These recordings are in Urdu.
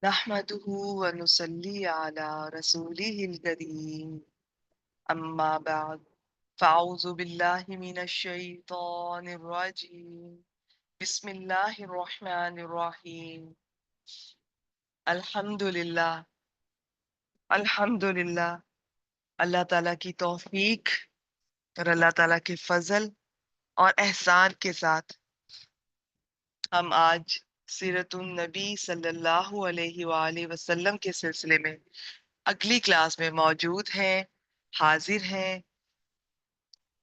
نحمده ونصلي على رسوله الكريم أما بعد فأعوذ بالله من الشيطان الرجيم بسم الله الرحمن الرحيم الحمد للہ اللہ تعالیٰ کی توفیق اور اللہ تعالیٰ کے فضل اور احسان کے ساتھ ہم آج سیرت النبی صلی اللہ علیہ وآلہ وسلم کے سلسلے میں اگلی کلاس میں موجود ہیں، حاضر ہیں،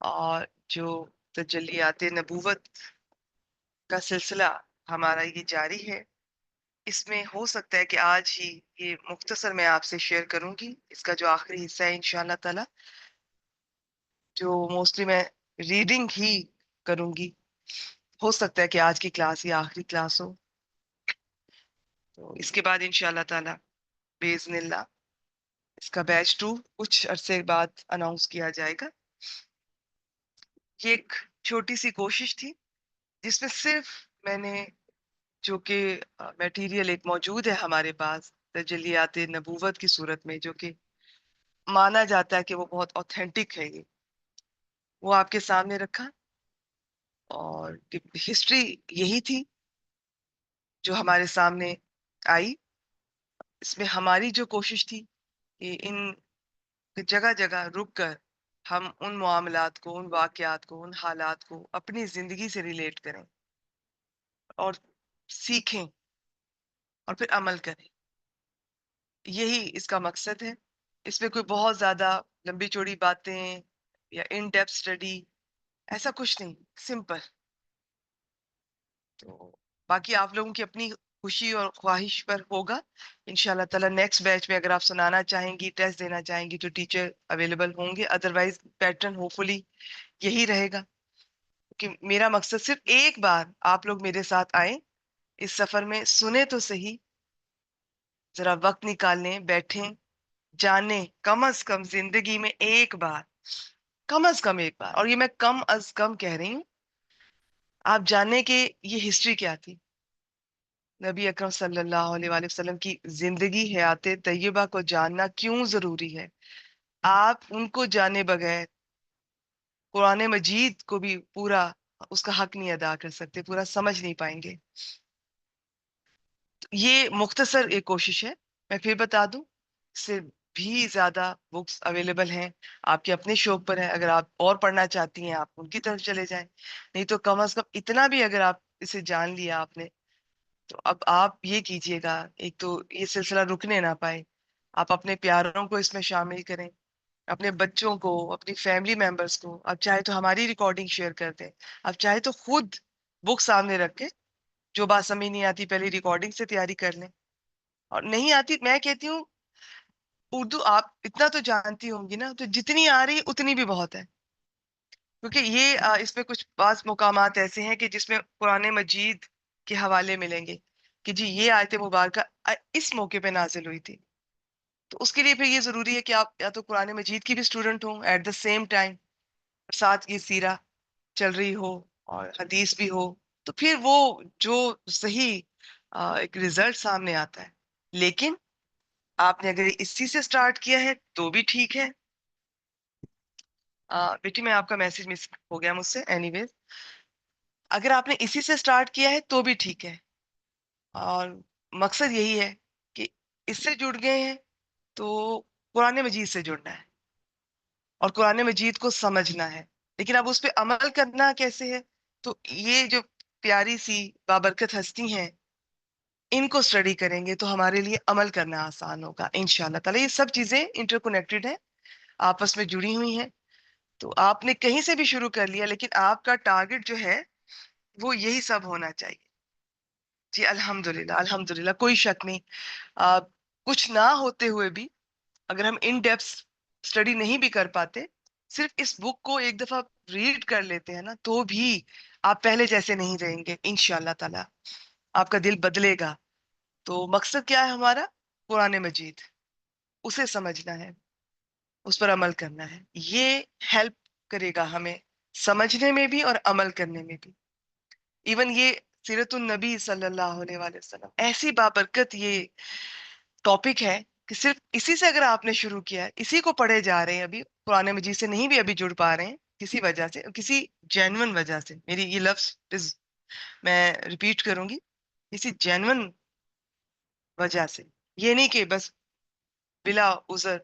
اور جو تجلیات نبوت کا سلسلہ ہمارا یہ جاری ہے، اس میں ہو سکتا ہے کہ آج ہی یہ مختصر میں آپ سے شیئر کروں گی اس کا جو آخری حصہ ہے انشاءاللہ تعالی، جو موسٹلی میں ریڈنگ ہی کروں گی. ہو سکتا ہے کہ آج کی کلاس یہ آخری کلاس ہو، تو اس کے بعد انشاءاللہ تعالی باذن اللہ اس کا بیچ 2 کچھ عرصے بعد اناؤنس کیا جائے گا. یہ ایک چھوٹی سی کوشش تھی جس میں صرف میں نے جو کہ میٹیریل ایک موجود ہے ہمارے پاس تجلیات نبوت کی صورت میں، جو کہ مانا جاتا ہے کہ وہ بہت اوتھینٹک ہے، یہ وہ آپ کے سامنے رکھا. اور ہسٹری یہی تھی جو ہمارے سامنے آئی. اس میں ہماری جو کوشش تھی کہ ان جگہ جگہ رک کر ہم ان معاملات کو، ان واقعات کو، ان حالات کو اپنی زندگی سے ریلیٹ کریں اور سیکھیں اور پھر عمل کریں. یہی اس کا مقصد ہے. اس میں کوئی بہت زیادہ لمبی چوڑی باتیں یا ان ڈیپتھ اسٹڈی ایسا کچھ نہیں، سمپل. تو باقی آپ لوگوں کی اپنی خوشی اور خواہش پر ہوگا انشاءاللہ تعالی. نیکسٹ بیچ میں اگر آپ سنانا چاہیں گی، ٹیسٹ دینا چاہیں گی تو ٹیچر اویلیبل ہوں گے، ادروائز پیٹرن ہوپ فلی یہی رہے گا کہ میرا مقصد صرف ایک بار آپ لوگ میرے ساتھ آئیں اس سفر میں، سنیں تو صحیح، ذرا وقت نکالیں، بیٹھیں، جانیں کم از کم زندگی میں ایک بار، کم از کم ایک بار. اور یہ میں کم از کم کہہ رہی ہوں. آپ جانیں کہ یہ ہسٹری کیا تھی، نبی اکرم صلی اللہ علیہ وآلہ وسلم کی زندگی حیات طیبہ کو جاننا کیوں ضروری ہے. آپ ان کو جانے بغیر قرآن مجید کو بھی پورا اس کا حق نہیں ادا کر سکتے، پورا سمجھ نہیں پائیں گے. یہ مختصر ایک کوشش ہے. میں پھر بتا دوں، اس سے بھی زیادہ بکس اویلیبل ہیں آپ کے اپنے شوق پر. ہے اگر آپ اور پڑھنا چاہتی ہیں آپ ان کی طرف چلے جائیں، نہیں تو کم از کم اتنا بھی اگر آپ اسے جان لیا آپ نے، تو اب آپ یہ کیجئے گا، ایک تو یہ سلسلہ رکنے نہ پائے. آپ اپنے پیاروں کو اس میں شامل کریں، اپنے بچوں کو، اپنی فیملی ممبرز کو. آپ چاہے تو ہماری ریکارڈنگ شیئر کر دیں، آپ چاہے تو خود بک سامنے رکھ کے جو بات سمجھ نہیں آتی پہلے ریکارڈنگ سے تیاری کر لیں. اور نہیں آتی، میں کہتی ہوں اردو آپ اتنا تو جانتی ہوں گی نا، تو جتنی آ رہی اتنی بھی بہت ہے. کیونکہ یہ اس میں کچھ بعض مقامات ایسے ہیں کہ جس میں قرآن مجید کے حوالے ملیں گے کہ جی یہ آیت مبارکہ اس موقع پہ نازل ہوئی تھی. تو اس کے لیے پھر یہ ضروری ہے کہ آپ یا تو قرآن مجید کی بھی اسٹوڈنٹ ہوں ایٹ دا سیم ٹائم، ساتھ یہ سیرہ چل رہی ہو اور حدیث بھی ہو، تو پھر وہ جو صحیح ایک رزلٹ سامنے آتا ہے. لیکن آپ نے اگر اسی سے سٹارٹ کیا ہے تو بھی ٹھیک ہے. بیٹی میں آپ کا میسج مس ہو گیا مجھ سے. اینی ویز اگر آپ نے اسی سے سٹارٹ کیا ہے تو بھی ٹھیک ہے. اور مقصد یہی ہے کہ اس سے جڑ گئے ہیں تو قرآن مجید سے جڑنا ہے اور قرآن مجید کو سمجھنا ہے. لیکن اب اس پہ عمل کرنا کیسے ہے؟ تو یہ جو پیاری سی بابرکت ہستی ہیں ان کو سٹڈی کریں گے تو ہمارے لیے عمل کرنا آسان ہوگا انشاءاللہ تعالی. یہ سب چیزیں انٹر کنیکٹڈ ہیں، آپس میں جڑی ہوئی ہیں. تو آپ نے کہیں سے بھی شروع کر لیا، لیکن آپ کا ٹارگٹ جو ہے وہ یہی سب ہونا چاہیے. جی الحمدللہ الحمدللہ، کوئی شک نہیں. کچھ نہ ہوتے ہوئے بھی اگر ہم ان ڈیپتھ اسٹڈی نہیں بھی کر پاتے، صرف اس بک کو ایک دفعہ ریڈ کر لیتے ہیں نا، تو بھی آپ پہلے جیسے نہیں رہیں گے انشاءاللہ تعالی. آپ کا دل بدلے گا. تو مقصد کیا ہے ہمارا؟ قرآن مجید، اسے سمجھنا ہے، اس پر عمل کرنا ہے. یہ ہیلپ کرے گا ہمیں سمجھنے میں بھی اور عمل کرنے میں بھی. ایون یہ سیرت النبی صلی اللہ علیہ وآلہ وسلم، ایسی بابرکت یہ ٹاپک ہے کہ صرف اسی سے اگر آپ نے شروع کیا ہے، اسی کو پڑھے جا رہے ہیں، ابھی قرآن مجید سے نہیں بھی ابھی جڑ پا رہے ہیں کسی وجہ سے، کسی جینون وجہ سے، میری یہ لفظ میں ریپیٹ کروں گی، کسی جینون وجہ سے، یہ نہیں کہ بس بلا عذر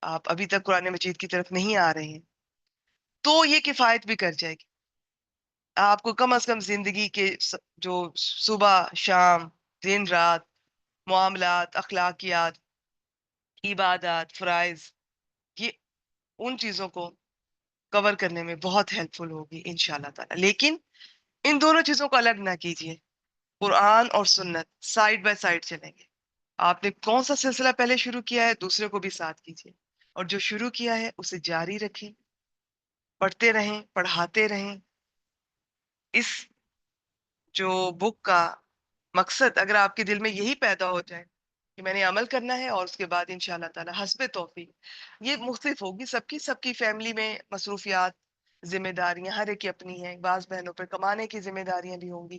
آپ ابھی تک قرآن مجید کی طرف نہیں آ رہے ہیں، تو یہ کفایت بھی کر جائے گی آپ کو کم از کم زندگی کے جو صبح شام دن رات معاملات اخلاقیات عبادات فرائض، یہ ان چیزوں کو کور کرنے میں بہت ہیلپ فل ہوگی انشاءاللہ تعالی۔ لیکن ان دونوں چیزوں کو الگ نہ کیجیے، قرآن اور سنت سائیڈ بائی سائیڈ چلیں گے۔ آپ نے کون سا سلسلہ پہلے شروع کیا ہے، دوسرے کو بھی ساتھ کیجیے، اور جو شروع کیا ہے اسے جاری رکھیں، پڑھتے رہیں، پڑھاتے رہیں۔ اس جو بک کا مقصد اگر آپ کے دل میں یہی پیدا ہو جائے کہ میں نے عمل کرنا ہے، اور اس کے بعد انشاءاللہ تعالی حسب توفیق یہ مختلف ہوگی، سب کی فیملی میں مصروفیات ذمہ داریاں ہر ایک کی اپنی ہیں، بعض بہنوں پر کمانے کی ذمہ داریاں بھی ہوں گی،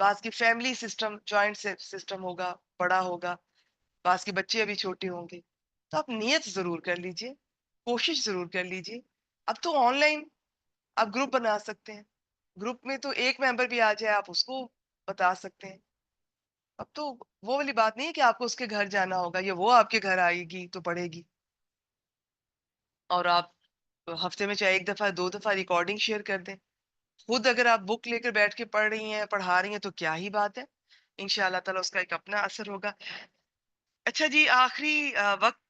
بعض کی فیملی سسٹم جوائنٹ سسٹم ہوگا، بڑا ہوگا، بعض کے بچے ابھی چھوٹے ہوں گے، تو آپ نیت ضرور کر لیجئے، کوشش ضرور کر لیجئے۔ اب تو آن لائن آپ گروپ بنا سکتے ہیں، گروپ میں تو ایک ممبر بھی آ جائے آپ اس کو بتا سکتے ہیں۔ اب تو وہ والی بات نہیں ہے کہ آپ کو اس کے گھر جانا ہوگا یا وہ آپ کے گھر آئے گی تو پڑھے گی، اور آپ ہفتے میں چاہے ایک دفعہ دو دفعہ ریکارڈنگ شیئر کر دیں۔ خود اگر آپ بک لے کر بیٹھ کے پڑھ رہی ہیں، پڑھا رہی ہیں، تو کیا ہی بات ہے، انشاءاللہ تعالیٰ اس کا ایک اپنا اثر ہوگا۔ اچھا جی، آخری وقت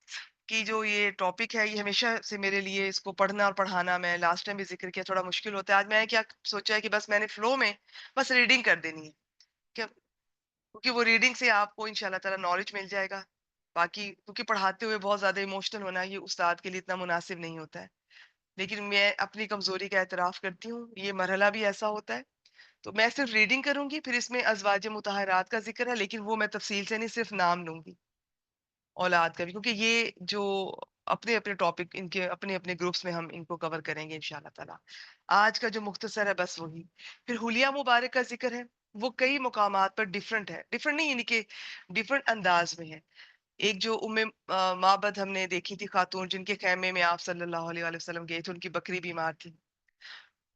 کی جو یہ ٹاپک ہے، یہ ہمیشہ سے میرے لیے اس کو پڑھنا اور پڑھانا، میں لاسٹ ٹائم بھی ذکر کیا، تھوڑا مشکل ہوتا ہے۔ آج میں نے کیا سوچا ہے کہ بس میں نے فلو میں بس ریڈنگ کر دینی ہے، کیونکہ وہ ریڈنگ سے آپ کو انشاءاللہ تعالیٰ نالج مل جائے گا۔ باقی کیونکہ پڑھاتے ہوئے بہت زیادہ ایموشنل ہونا یہ استاد کے لیے اتنا مناسب نہیں ہوتا ہے، لیکن میں اپنی کمزوری کا اعتراف کرتی ہوں، یہ مرحلہ بھی ایسا ہوتا ہے، تو میں صرف ریڈنگ کروں گی، پھر اس میں ازواج مطہرات کا ذکر ہے، لیکن وہ میں تفصیل سے نہیں، صرف نام لوں گی اولاد کا بھی، کیونکہ یہ جو اپنے اپنے ٹاپک ان کے اپنے اپنے گروپس میں ہم ان کو کور کریں گے انشاءاللہ تعالیٰ۔ آج کا جو مختصر ہے بس وہی۔ پھر حلیہ مبارک کا ذکر ہے، وہ کئی مقامات پر ڈیفرنٹ ہے، ڈیفرنٹ نہیں یعنی کہ ڈیفرنٹ انداز میں ہے۔ ایک جو معبد ہم نے دیکھی تھی خاتون، جن کے خیمے میں آپ صلی اللہ علیہ وآلہ وسلم گئے تھے، ان کی بکری بیمار تھی،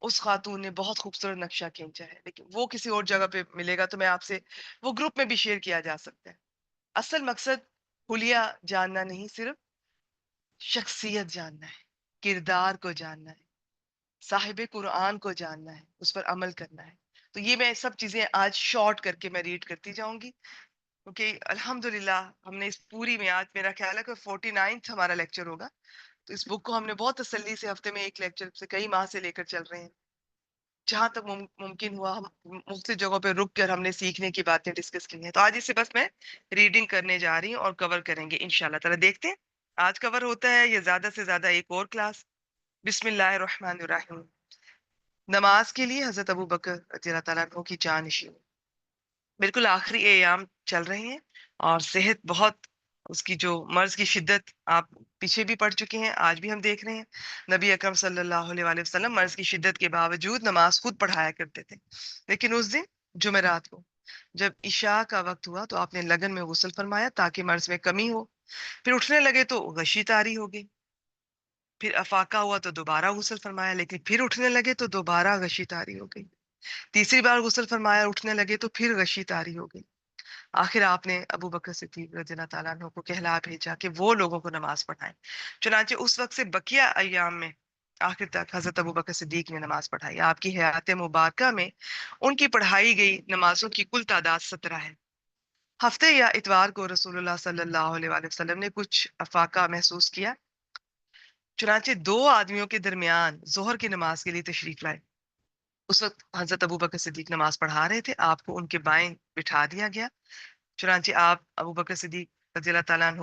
اس خاتون نے بہت خوبصورت نقشہ کھینچا ہے، لیکن وہ کسی اور جگہ پہ ملے گا تو میں آپ سے وہ گروپ میں بھی شیئر کیا جا سکتا ہے۔ اصل مقصد حلیہ جاننا نہیں، صرف شخصیت جاننا ہے، کردار کو جاننا ہے، صاحب قرآن کو جاننا ہے، اس پر عمل کرنا ہے۔ تو یہ میں سب چیزیں آج شارٹ کر کے میں ریڈ کرتی جاؤں گی، کیونکہ الحمدللہ ہم نے اس پوری میں، آج میرا خیال ہے کہ 49 ہمارا لیکچر ہوگا، تو اس بک کو ہم نے بہت تسلی سے ہفتے میں ایک لیکچر سے کئی ماہ سے لے کر چل رہے ہیں، جہاں تک ممکن ہوا ہم مختلف جگہوں پہ رک کر ہم نے سیکھنے کی باتیں ڈسکس کی ہیں۔ تو آج اس سے بس میں ریڈنگ کرنے جا رہی ہوں اور کور کریں گے انشاءاللہ تعالیٰ۔ دیکھتے ہیں آج کور ہوتا ہے یا زیادہ سے زیادہ ایک اور کلاس۔ بسم اللہ الرحمن الرحیم۔ نماز کے لیے حضرت ابو بکر رضی اللہ تعالیٰ عنہ کی جانشین، بالکل آخری ایام چل رہے ہیں، اور صحت بہت، اس کی جو مرض کی شدت آپ پیچھے بھی پڑھ چکے ہیں، آج بھی ہم دیکھ رہے ہیں۔ نبی اکرم صلی اللہ علیہ وآلہ وسلم مرض کی شدت کے باوجود نماز خود پڑھایا کرتے تھے، لیکن اس دن جمعرات کو جب عشاء کا وقت ہوا تو آپ نے لگن میں غسل فرمایا تاکہ مرض میں کمی ہو، پھر اٹھنے لگے تو غشی طاری ہو گئی، پھر افاقہ ہوا تو دوبارہ غسل فرمایا، لیکن پھر اٹھنے لگے تو دوبارہ غشی طاری ہو گئی، تیسری بار غسل فرمایا، اٹھنے لگے تو پھر غشی طاری ہو گئی۔ آخر آپ نے ابو بکر صدیق رضی اللہ تعالیٰ عنہ کو کہلا بھیجا کہ وہ لوگوں کو نماز پڑھائیں۔ چنانچہ اس وقت سے بقیہ ایام میں آخر تک حضرت ابو بکر صدیق نے نماز پڑھائی۔ آپ کی حیات مبارکہ میں ان کی پڑھائی گئی نمازوں کی کل تعداد 17 ہے۔ ہفتے یا اتوار کو رسول اللہ صلی اللہ علیہ وآلہ وسلم نے کچھ افاقہ محسوس کیا، چنانچہ دو آدمیوں کے درمیان ظہر کی نماز کے لیے تشریف لائے۔ اس وقت حضرت ابو بکر صدیق نماز پڑھا رہے تھے، آپ کو ان کے بائیں بٹھا دیا گیا، چنانچہ آپ ابو بکر صدیق رضی اللہ تعالیٰ عنہ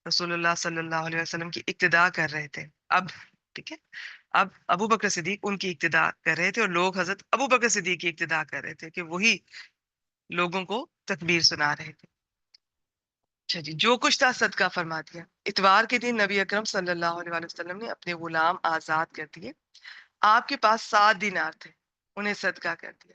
رسول اللہ صلی اللہ علیہ وسلم کی اقتداء کر رہے تھے۔ اب ٹھیک ہے، اب ابو بکر صدیق ان کی اقتداء کر رہے تھے، اور لوگ حضرت ابو بکر صدیق کی اقتداء کر رہے تھے کہ وہی لوگوں کو تکبیر سنا رہے تھے۔ اچھا جی، جو کچھ تھا صدقہ فرما دیا۔ اتوار کے دن نبی اکرم صلی اللہ علیہ وآلہ وسلم نے اپنے غلام آزاد کر دیے، آپ کے پاس 7 دینار تھے، انہیں صدقہ کر دیا۔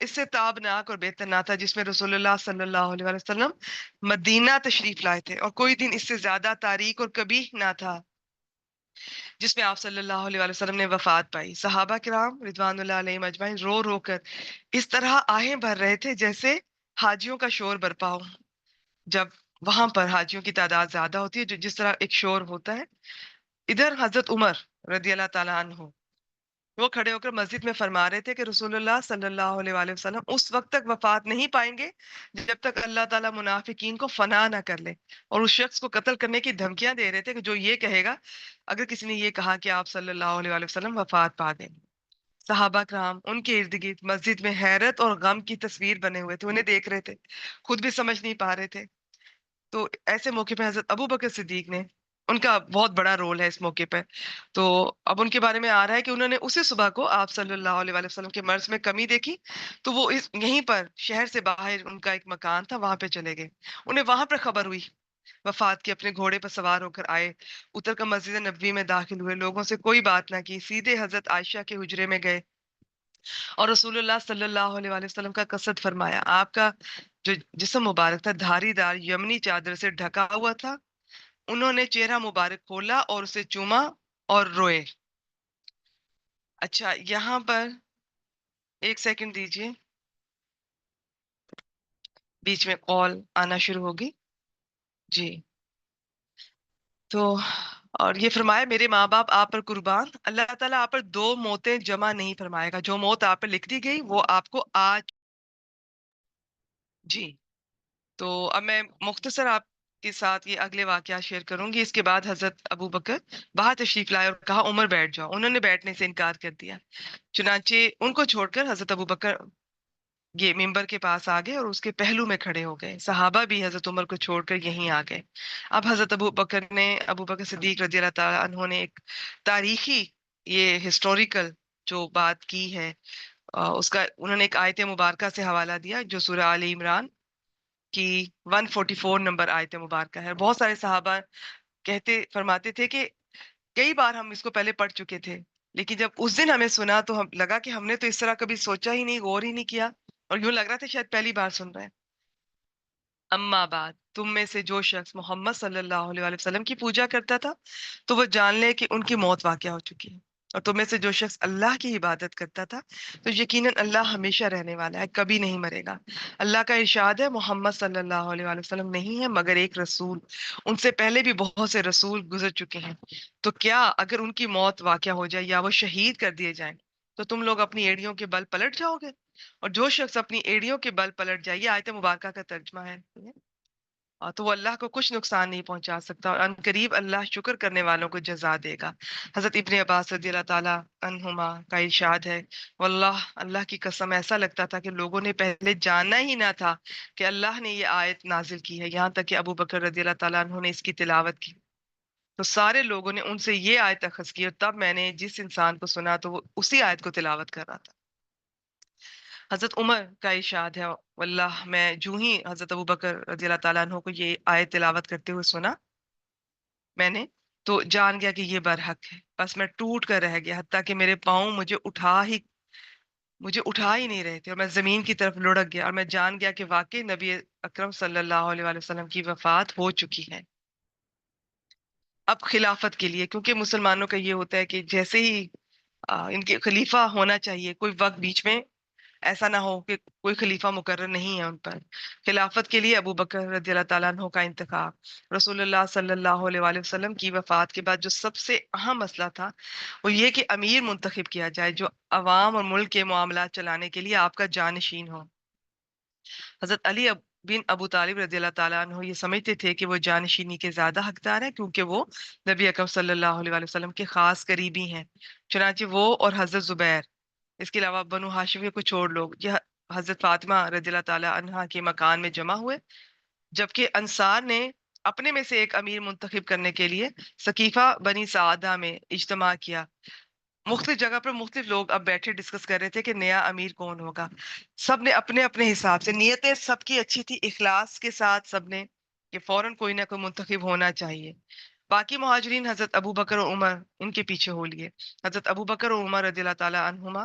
اس سے تابناک اور بہتر نہ تھا جس میں رسول اللہ صلی اللہ علیہ وسلم مدینہ تشریف لائے تھے، اور کوئی دن اس سے زیادہ تاریک اور کبیح نہ تھا جس میں آپ صلی اللہ علیہ وسلم نے وفات پائی۔ صحابہ کرام رضوان اللہ علیہم اجمعین رو رو کر اس طرح آہیں بھر رہے تھے جیسے حاجیوں کا شور برپا ہو۔ جب وہاں پر حاجیوں کی تعداد زیادہ ہوتی ہے، جس طرح ایک شور ہوتا ہے، ادھر حضرت عمر رضی اللہ تعالیٰ عنہ وہ کھڑے ہو کر مسجد میں فرما رہے تھے کہ رسول اللہ صلی اللہ علیہ وآلہ وسلم اس وقت تک وفات نہیں پائیں گے جب تک اللہ تعالیٰ منافقین کو فنا نہ کر لے، اور اس شخص کو قتل کرنے کی دھمکیاں دے رہے تھے کہ جو یہ کہے گا اگر کسی نے یہ کہا کہ آپ صلی اللہ علیہ وآلہ وسلم وفات پا گئے۔ صحابہ کرام ان کے ارد گرد مسجد میں حیرت اور غم کی تصویر بنے ہوئے تھے، انہیں دیکھ رہے تھے، خود بھی سمجھ نہیں پا رہے تھے۔ تو ایسے موقع پہ حضرت ابو بکر صدیق نے، ان کا بہت بڑا رول ہے اس موقع پہ، تو اب ان کے بارے میں آ رہا ہے کہ انہوں نے اسی صبح کو آپ صلی اللہ علیہ وآلہ وسلم کے مرض میں کمی دیکھی، تو وہ یہیں پر شہر سے باہر ان کا ایک مکان تھا، وہاں پہ چلے گئے۔ انہیں وہاں پر خبر ہوئی وفات کے، اپنے گھوڑے پر سوار ہو کر آئے، اتر کر مسجد نبوی میں داخل ہوئے، لوگوں سے کوئی بات نہ کی، سیدھے حضرت عائشہ کے حجرے میں گئے اور رسول اللہ صلی اللہ علیہ وآلہ وسلم کا قصد فرمایا۔ آپ کا جو جسم مبارک تھا دھاری دار یمنی چادر سے ڈھکا ہوا تھا، انہوں نے چہرہ مبارک کھولا اور اسے چوما اور روئے۔ اچھا، یہاں پر ایک سیکنڈ دیجئے، بیچ میں کال آنا شروع ہوگی جی۔ تو اور یہ فرمایا میرے ماں باپ آپ پر قربان، اللہ تعالیٰ آپ پر دو موتیں جمع نہیں فرمائے گا، جو موت آپ پر لکھ دی گئی وہ آپ کو آج جی۔ تو اب میں مختصر آپ کے ساتھ یہ اگلے واقعات شیئر کروں گی۔ اس کے بعد حضرت ابو بکر باہر تشریف لائے اور کہا عمر بیٹھ جاؤ، انہوں نے بیٹھنے سے انکار کر دیا، چنانچہ ان کو چھوڑ کر حضرت ابو بکر یہ ممبر کے پاس آ گئے اور اس کے پہلو میں کھڑے ہو گئے۔ صحابہ بھی حضرت عمر کو چھوڑ کر یہیں آ گئے۔ اب حضرت ابو بکر صدیق رضی اللہ تعالیٰ عنہ نے ایک تاریخی یہ ہسٹوریکل جو بات کی ہے، اس کا انہوں نے ایک آیت مبارکہ سے حوالہ دیا جو سورہ آل عمران کی 144 نمبر آیت مبارکہ ہے۔ بہت سارے صحابہ فرماتے تھے کہ کئی بار ہم اس کو پہلے پڑھ چکے تھے، لیکن جب اس دن ہمیں سنا تو ہم لگا کہ ہم نے تو اس طرح کبھی سوچا ہی نہیں، غور ہی نہیں کیا، اور یوں لگ رہا تھا شاید پہلی بار سن رہے ہیں۔ اما بعد، تم میں سے جو شخص محمد صلی اللہ علیہ وآلہ وسلم کی پوجا کرتا تھا تو وہ جان لے کہ ان کی موت واقع ہو چکی ہے، اور تم میں سے جو شخص اللہ کی عبادت کرتا تھا تو یقیناً اللہ ہمیشہ رہنے والا ہے، کبھی نہیں مرے گا۔ اللہ کا ارشاد ہے محمد صلی اللہ علیہ وآلہ وسلم نہیں ہے مگر ایک رسول، ان سے پہلے بھی بہت سے رسول گزر چکے ہیں، تو کیا اگر ان کی موت واقع ہو جائے یا وہ شہید کر دیے جائیں تو تم لوگ اپنی ایڑیوں کے بل پلٹ جاؤ گے؟ اور جو شخص اپنی ایڑیوں کے بل پلٹ جائے، یہ آیت مبارکہ کا ترجمہ ہے، تو وہ اللہ کو کچھ نقصان نہیں پہنچا سکتا، اور عنقریب اللہ شکر کرنے والوں کو جزا دے گا۔ حضرت ابن عباس رضی اللہ تعالیٰ عنہما کا ارشاد ہے، واللہ اللہ کی قسم ایسا لگتا تھا کہ لوگوں نے پہلے جانا ہی نہ تھا کہ اللہ نے یہ آیت نازل کی ہے، یہاں تک کہ ابو بکر رضی اللہ تعالیٰ عنہ نے اس کی تلاوت کی تو سارے لوگوں نے ان سے یہ آیت اخذ کی، اور تب میں نے جس انسان کو سنا تو وہ اسی آیت کو تلاوت کر رہا تھا۔ حضرت عمر کا ارشاد ہے، واللہ میں جو ہی حضرت ابو بکر رضی اللہ تعالیٰ عنہ کو یہ آیت تلاوت کرتے ہوئے سنا میں نے، تو جان گیا کہ یہ برحق ہے، بس میں ٹوٹ کر رہ گیا، حتیٰ کہ میرے پاؤں مجھے اٹھا ہی نہیں رہے تھے، اور میں زمین کی طرف لڑک گیا، اور میں جان گیا کہ واقعی نبی اکرم صلی اللہ علیہ وآلہ وسلم کی وفات ہو چکی ہے۔ اب خلافت کے لیے، کیونکہ مسلمانوں کا یہ ہوتا ہے کہ جیسے ہی ان کے خلیفہ ہونا چاہیے، کوئی وقت بیچ میں ایسا نہ ہو کہ کوئی خلیفہ مقرر نہیں ہے ان پر، خلافت کے لیے ابو بکر رضی اللہ تعالیٰ عنہ کا انتخاب۔ رسول اللہ صلی اللہ علیہ وآلہ وسلم کی وفات کے بعد جو سب سے اہم مسئلہ تھا وہ یہ کہ امیر منتخب کیا جائے جو عوام اور ملک کے معاملات چلانے کے لیے آپ کا جانشین ہو۔ حضرت علی بن ابو طالب رضی اللہ تعالیٰ عنہ یہ سمجھتے تھے کہ وہ جانشینی کے زیادہ حقدار ہیں کیونکہ وہ نبی اکرم صلی اللہ علیہ وآلہ وسلم کے خاص قریبی ہیں، چنانچہ وہ اور حضرت زبیر، اس کے علاوہ بنو ہاشم کے کچھ اور لوگ، یہ حضرت فاطمہ رضی اللہ تعالیٰ عنہا کے مکان میں جمع ہوئے، جبکہ انصار نے اپنے میں سے ایک امیر منتخب کرنے کے لیے سقیفہ بنی سعادہ میں اجتماع کیا۔ مختلف جگہ پر مختلف لوگ اب بیٹھے ڈسکس کر رہے تھے کہ نیا امیر کون ہوگا، سب نے اپنے اپنے حساب سے، نیتیں سب کی اچھی تھی، اخلاص کے ساتھ سب نے کہ فوراً کوئی نہ کوئی منتخب ہونا چاہیے۔ باقی مہاجرین حضرت ابو بکر اور عمر ان کے پیچھے ہو لیے۔ حضرت ابو بکر اور عمر رضی اللہ تعالیٰ عنہما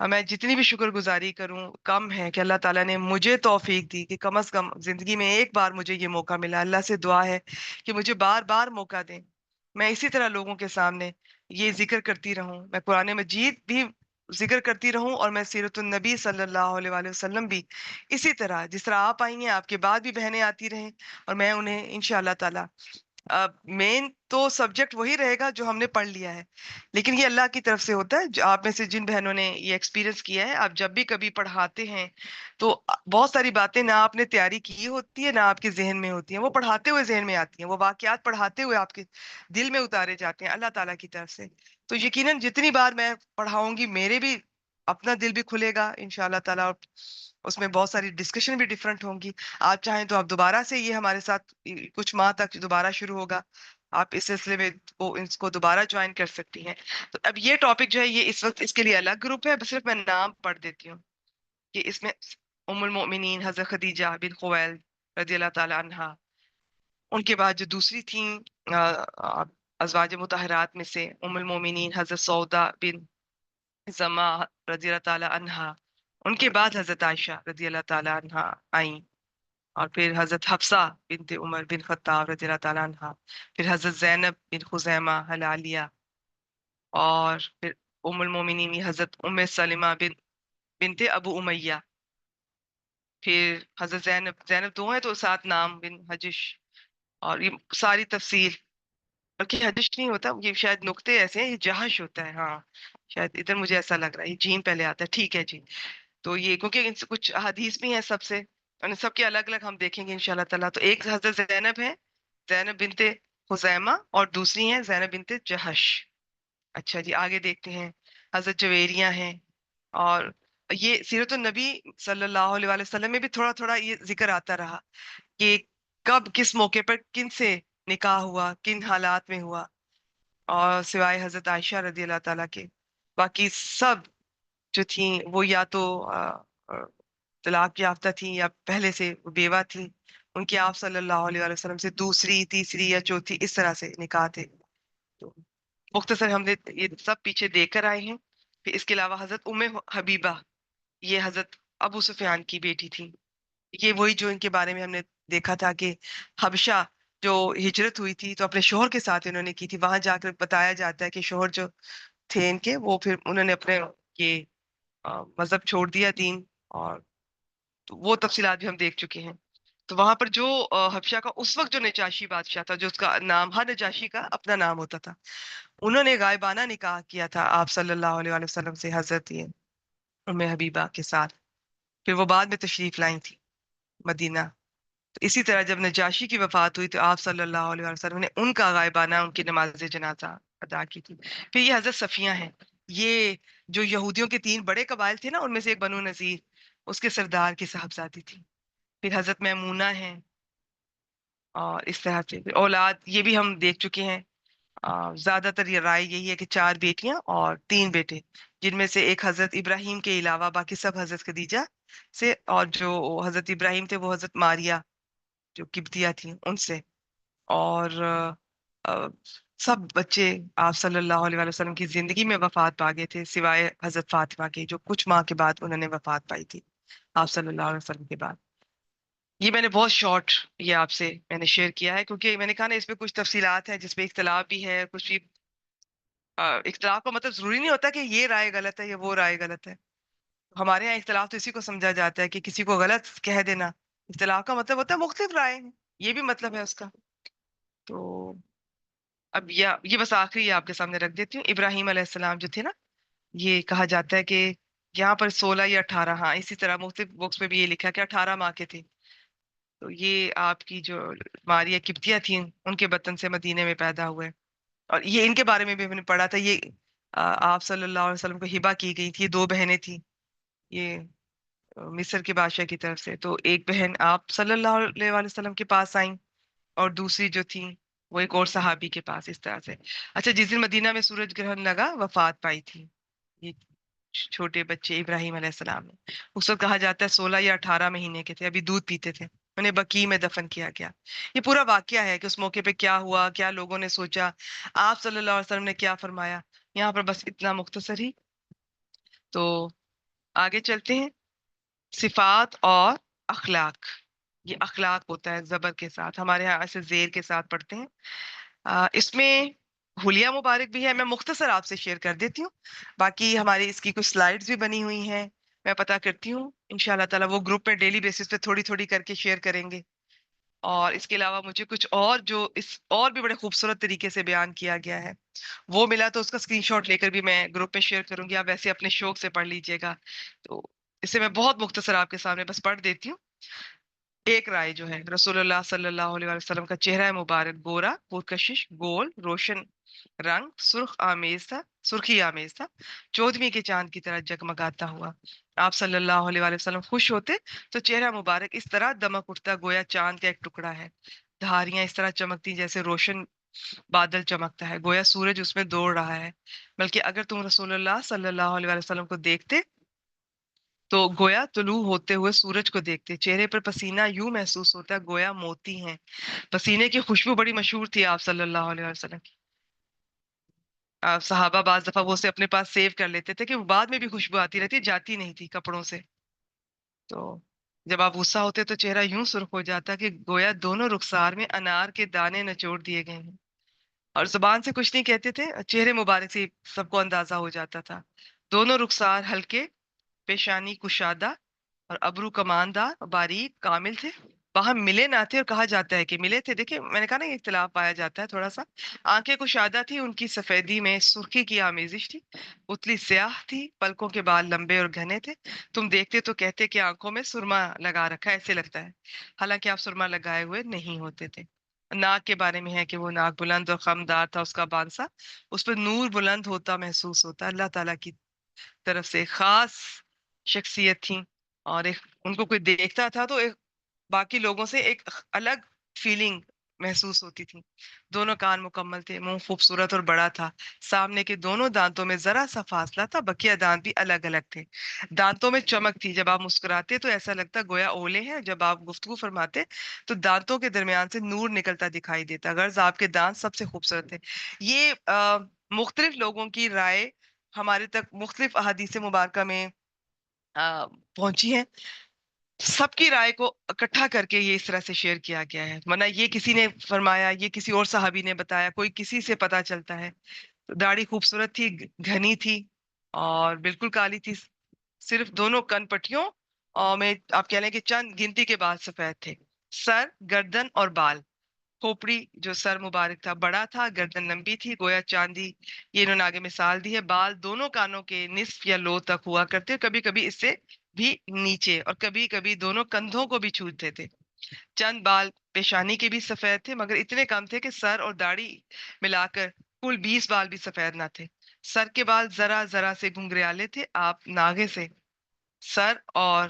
میں جتنی بھی شکر گزاری کروں کم ہے کہ اللہ تعالیٰ نے مجھے توفیق دی کہ کم از کم زندگی میں ایک بار مجھے یہ موقع ملا. اللہ سے دعا ہے کہ مجھے بار بار موقع دیں, میں اسی طرح لوگوں کے سامنے یہ ذکر کرتی رہوں, میں قرآن مجید بھی ذکر کرتی رہوں, اور میں سیرت النبی صلی اللہ علیہ وآلہ وسلم بھی اسی طرح, جس طرح آپ آئی ہیں آپ کے بعد بھی بہنیں آتی رہیں, اور میں انہیں انشاءاللہ تعالیٰ مین تو سبجیکٹ وہی رہے گا جو ہم نے پڑھ لیا ہے, لیکن یہ اللہ کی طرف سے ہوتا ہے. جو آپ میں سے جن بہنوں نے یہ ایکسپیرینس کیا ہے, آپ جب بھی کبھی پڑھاتے ہیں تو بہت ساری باتیں نہ آپ نے تیاری کی ہوتی ہے نہ آپ کے ذہن میں ہوتی ہیں, وہ پڑھاتے ہوئے ذہن میں آتی ہیں, وہ واقعات پڑھاتے ہوئے آپ کے دل میں اتارے جاتے ہیں اللہ تعالیٰ کی طرف سے. تو یقیناً جتنی بار میں پڑھاؤں گی میرے بھی اپنا دل بھی کھلے گا انشاءاللہ تعالیٰ, اور اس میں بہت ساری ڈسکشن بھی ڈفرینٹ ہوں گی. آپ چاہیں تو آپ دوبارہ سے یہ ہمارے ساتھ کچھ ماہ تک دوبارہ شروع ہوگا, آپ اس سلسلے میں اس کو دوبارہ جوائن کر سکتی ہیں. تو اب یہ ٹاپک جو ہے یہ اس وقت اس کے لیے الگ گروپ ہے, صرف میں نام پڑھ دیتی ہوں کہ اس میں ام المؤمنین حضرت خدیجہ بن خویلد رضی اللہ تعالی عنہا, ان کے بعد جو دوسری تھیں ازواج مطہرات میں سے ام المؤمنین حضرت سودا بن زما رضی اللہ تعالی عنہا, ان کے بعد حضرت عائشہ رضی اللہ تعالی عنہا آئیں, اور پھر حضرت حفصہ بنت عمر بن خطاب رضی اللہ تعالیٰ عنہ, پھر حضرت زینب بن خزیمہ ہلالیہ, اور پھر ام المومنین حضرت ام سلمہ بنت ابو امیہ, پھر حضرت زینب دو ہیں تو سات نام بن حجش, اور یہ ساری تفصیل, بلکہ حجش نہیں ہوتا یہ, شاید نقطے ایسے ہیں, یہ جہش ہوتا ہے, ہاں شاید ادھر مجھے ایسا لگ رہا ہے یہ جیم پہلے آتا ہے, ٹھیک ہے جی. تو یہ کیونکہ ان سے کچھ حدیث بھی ہیں سب سے, اور سب کے الگ الگ ہم دیکھیں گے انشاءاللہ تعالیٰ. تو ایک حضرت زینب ہے, زینب بنت خزیمہ, اور دوسری ہیں زینب بنت جہش. اچھا جی آگے دیکھتے ہیں. حضرت جویریہ ہیں, اور یہ سیرت النبی صلی اللہ علیہ وآلہ وسلم میں بھی تھوڑا تھوڑا یہ ذکر آتا رہا کہ کب کس موقع پر کن سے نکاح ہوا, کن حالات میں ہوا, اور سوائے حضرت عائشہ رضی اللہ تعالیٰ کے باقی سب جو تھیں وہ یا تو طلاق یافتہ تھیں یا پہلے سے بیوہ تھیں, ان کے آپ صلی اللہ علیہ وآلہ وسلم سے دوسری تیسری یا چوتھی اس طرح سے نکاح تھے. تو مختصر ہم نے یہ سب پیچھے دیکھ کر آئے ہیں. پھر اس کے علاوہ حضرت ام حبیبہ, یہ حضرت ابو سفیان کی بیٹی تھی, یہ وہی جو ان کے بارے میں ہم نے دیکھا تھا کہ حبشہ جو ہجرت ہوئی تھی تو اپنے شوہر کے ساتھ انہوں نے کی تھی, وہاں جا کر بتایا جاتا ہے کہ شوہر جو تھے ان کے وہ پھر انہوں نے اپنے یہ مذہب چھوڑ دیا دین, اور تو وہ تفصیلات بھی ہم دیکھ چکے ہیں. تو وہاں پر جو حبشہ کا اس وقت جو نجاشی بادشاہ تھا, جو اس کا نام ہر نجاشی کا اپنا نام ہوتا تھا, انہوں نے غائبانہ نکاح کیا تھا آپ صلی اللہ علیہ وآلہ وسلم سے حضرت یہ ام حبیبہ کے ساتھ. پھر وہ بعد میں تشریف لائی تھی مدینہ. تو اسی طرح جب نجاشی کی وفات ہوئی تو آپ صلی اللہ علیہ وسلم نے ان کا غائبانہ ان کی نماز جنازہ ادا کی تھی. پھر یہ حضرت صفیہ ہیں, یہ جو یہودیوں کے تین بڑے قبائل تھے نا, ان میں سے ایک بنو نذیر, اس کے سردار کی صاحبزادی تھی. پھر حضرت میمونہ ہیں, اور اس طرح سے اولاد یہ بھی ہم دیکھ چکے ہیں. زیادہ تر یہ رائے یہی ہے کہ 4 بیٹیاں اور 3 بیٹے, جن میں سے ایک حضرت ابراہیم کے علاوہ باقی سب حضرت خدیجہ سے, اور جو حضرت ابراہیم تھے وہ حضرت ماریہ جو قبطیہ تھیں ان سے, اور سب بچے آپ صلی اللہ علیہ وسلم کی زندگی میں وفات پا گئے تھے سوائے حضرت فاطمہ کے, جو کچھ ماہ کے بعد انہوں نے وفات پائی تھی آپ صلی اللہ علیہ وسلم کے بعد. یہ میں نے بہت شارٹ یہ آپ سے میں نے شیئر کیا ہے, کیونکہ میں نے کہا نا اس میں کچھ تفصیلات ہیں جس میں اختلاف بھی ہے, کچھ بھی اختلاف کا مطلب ضروری نہیں ہوتا کہ یہ رائے غلط ہے یا وہ رائے غلط ہے. ہمارے یہاں اختلاف تو اسی کو سمجھا جاتا ہے کہ کسی کو غلط کہہ دینا. اختلاف کا مطلب ہوتا ہے مختلف رائے ہیں, یہ بھی مطلب ہے اس کا. تو اب یہ بس آخری آپ کے سامنے رکھ دیتی ہوں. ابراہیم علیہ السلام جو تھے نا, یہ کہا جاتا ہے کہ یہاں پر 16 یا 18, ہاں اسی طرح مختلف بکس میں بھی یہ لکھا کہ 18 ماہ کے تھے. تو یہ آپ کی جو ماریہ قبطیہ تھیں ان کے بطن سے مدینے میں پیدا ہوئے, اور یہ ان کے بارے میں بھی میں نے پڑھا تھا, یہ آپ صلی اللہ علیہ وسلم کو ہبہ کی گئی تھی. 2 بہنیں تھیں یہ مصر کے بادشاہ کی طرف سے, تو ایک بہن آپ صلی اللہ علیہ وسلم کے پاس آئیں, اور دوسری جو تھی وہ ایک اور صحابی کے پاس, اس طرح سے. اچھا, جس دن مدینہ میں سورج گرہن لگا وفات پائی تھی یہ چھوٹے بچے ابراہیم علیہ السلام نے. اس وقت کہا جاتا ہے 16 یا 18 مہینے کے تھے, ابھی دودھ پیتے تھے, انہیں بقیع میں دفن کیا گیا. یہ پورا واقعہ ہے کہ اس موقع پہ کیا ہوا, کیا لوگوں نے سوچا, آپ صلی اللہ علیہ وسلم نے کیا فرمایا, یہاں پر بس اتنا مختصر ہی. تو آگے چلتے ہیں. صفات اور اخلاق. یہ اخلاق ہوتا ہے زبر کے ساتھ، ہمارے یہاں ایسے زیر کے ساتھ پڑھتے ہیں. اس میں حلیہ مبارک بھی ہے، میں مختصر آپ سے شیئر کر دیتی ہوں. باقی ہماری اس کی کچھ سلائیڈز بھی بنی ہوئی ہیں، میں پتا کرتی ہوں ان شاء اللہ تعالیٰ. وہ گروپ میں ڈیلی بیسس پہ تھوڑی تھوڑی کر کے شیئر کریں گے. اور اس کے علاوہ مجھے کچھ اور جو اس اور بھی بڑے خوبصورت طریقے سے بیان کیا گیا ہے وہ ملا، تو اس کا اسکرین شاٹ لے کر بھی میں گروپ میں شیئر کروں گی. آپ ویسے اپنے شوق سے پڑھ لیجئے گا. تو اسے میں بہت مختصر آپ کے سامنے بس پڑھ دیتی ہوں. ایک رائے جو ہے، رسول اللہ صلی اللہ علیہ وسلم کا چہرہ مبارک گورا، پرکشش، گول، روشن رنگ، سرخی آمیز تھا، چودھویں کے چاند کی طرح جگمگاتا ہوا. آپ صلی اللہ علیہ وآلہ وسلم خوش ہوتے تو چہرہ مبارک اس طرح دمک اٹھتا گویا چاند کا ایک ٹکڑا ہے. دھاریاں اس طرح چمکتی جیسے روشن بادل چمکتا ہے، گویا سورج اس میں دوڑ رہا ہے. بلکہ اگر تم رسول اللہ صلی اللہ علیہ وآلہ وسلم کو دیکھتے تو گویا طلوع ہوتے ہوئے سورج کو دیکھتے. چہرے پر پسینہ یوں محسوس ہوتا ہے گویا موتی ہیں. پسینے کی خوشبو بڑی مشہور تھی آپ صلی اللہ علیہ وسلم کی. صحابہ بعض دفعہ وہ اسے اپنے پاس سیو کر لیتے تھے کہ وہ بعد میں بھی خوشبو آتی رہتی، جاتی نہیں تھی کپڑوں سے. تو جب آپ غصہ ہوتے تو چہرہ یوں سرخ ہو جاتا کہ گویا دونوں رخسار میں انار کے دانے نچوڑ دیے گئے ہیں. اور زبان سے کچھ نہیں کہتے تھے، چہرے مبارک سے سب کو اندازہ ہو جاتا تھا. دونوں رخسار ہلکے، پیشانی کشادہ اور ابرو کماندار باریک کامل تھے. وہاں ملے نہ تھے اور کہا جاتا ہے کہ ملے تھے. دیکھیں میں نے کہا نا یہ اختلاف پایا جاتا ہے تھوڑا سا. آنکھیں کشادہ تھی، ان کی سفیدی میں سرخی کی آمیزش تھی. اتلی سیاہ تھی، پلکوں کے بال لمبے اور گھنے تھے. تم دیکھتے تو کہتے کہ آنکھوں میں سرما لگا رکھا ہے، ایسے لگتا ہے. حالانکہ آپ سرما لگائے ہوئے نہیں ہوتے تھے. ناک کے بارے میں ہے کہ وہ ناک بلند اور خمدار تھا، اس کا بانسا اس پر نور بلند ہوتا محسوس ہوتا. اللہ تعالیٰ کی طرف سے خاص شخصیت تھی. اور ایک ان کو کوئی دیکھتا تھا تو ایک باقی لوگوں سے ایک الگ فیلنگ محسوس ہوتی تھی. دونوں کان مکمل تھے، منہ خوبصورت اور بڑا تھا. سامنے کے دونوں دانتوں میں ذرا سا فاصلہ تھا، بقیہ دانت بھی الگ الگ تھے. دانتوں میں چمک تھی، جب آپ مسکراتے تو ایسا لگتا گویا اولے ہیں. جب آپ گفتگو فرماتے تو دانتوں کے درمیان سے نور نکلتا دکھائی دیتا. غرض آپ کے دانت سب سے خوبصورت تھے. یہ مختلف لوگوں کی رائے ہمارے تک مختلف احادیث مبارکہ میں پہنچی ہے. سب کی رائے کو اکٹھا کر کے یہ اس طرح سے شیئر کیا گیا ہے، ورنہ یہ کسی نے فرمایا، یہ کسی اور صحابی نے بتایا، کوئی کسی سے پتا چلتا ہے. داڑھی خوبصورت تھی، گھنی تھی اور بالکل کالی تھی. صرف دونوں کن پٹیوں اور میں آپ کہہ لیں کہ چند گنتی کے بال سفید تھے. سر، گردن اور بال، کھوپڑی جو سر مبارک تھا بڑا تھا، گردن لمبی تھی گویا چاندی. یہ انہوں نے آگے مثال دی ہے. بال دونوں کانوں کے نصف یا لو تک ہوا کرتے، کبھی کبھی اس سے بھی نیچے، اور کبھی کبھی دونوں کندھوں کو بھی چھوتے تھے. چند بال پیشانی کے بھی سفید تھے، مگر اتنے کم تھے کہ سر اور داڑھی ملا کر کل 20 بال بھی سفید نہ تھے. سر کے بال ذرا ذرا سے گھنگریالے تھے. آپ ناگے سے سر اور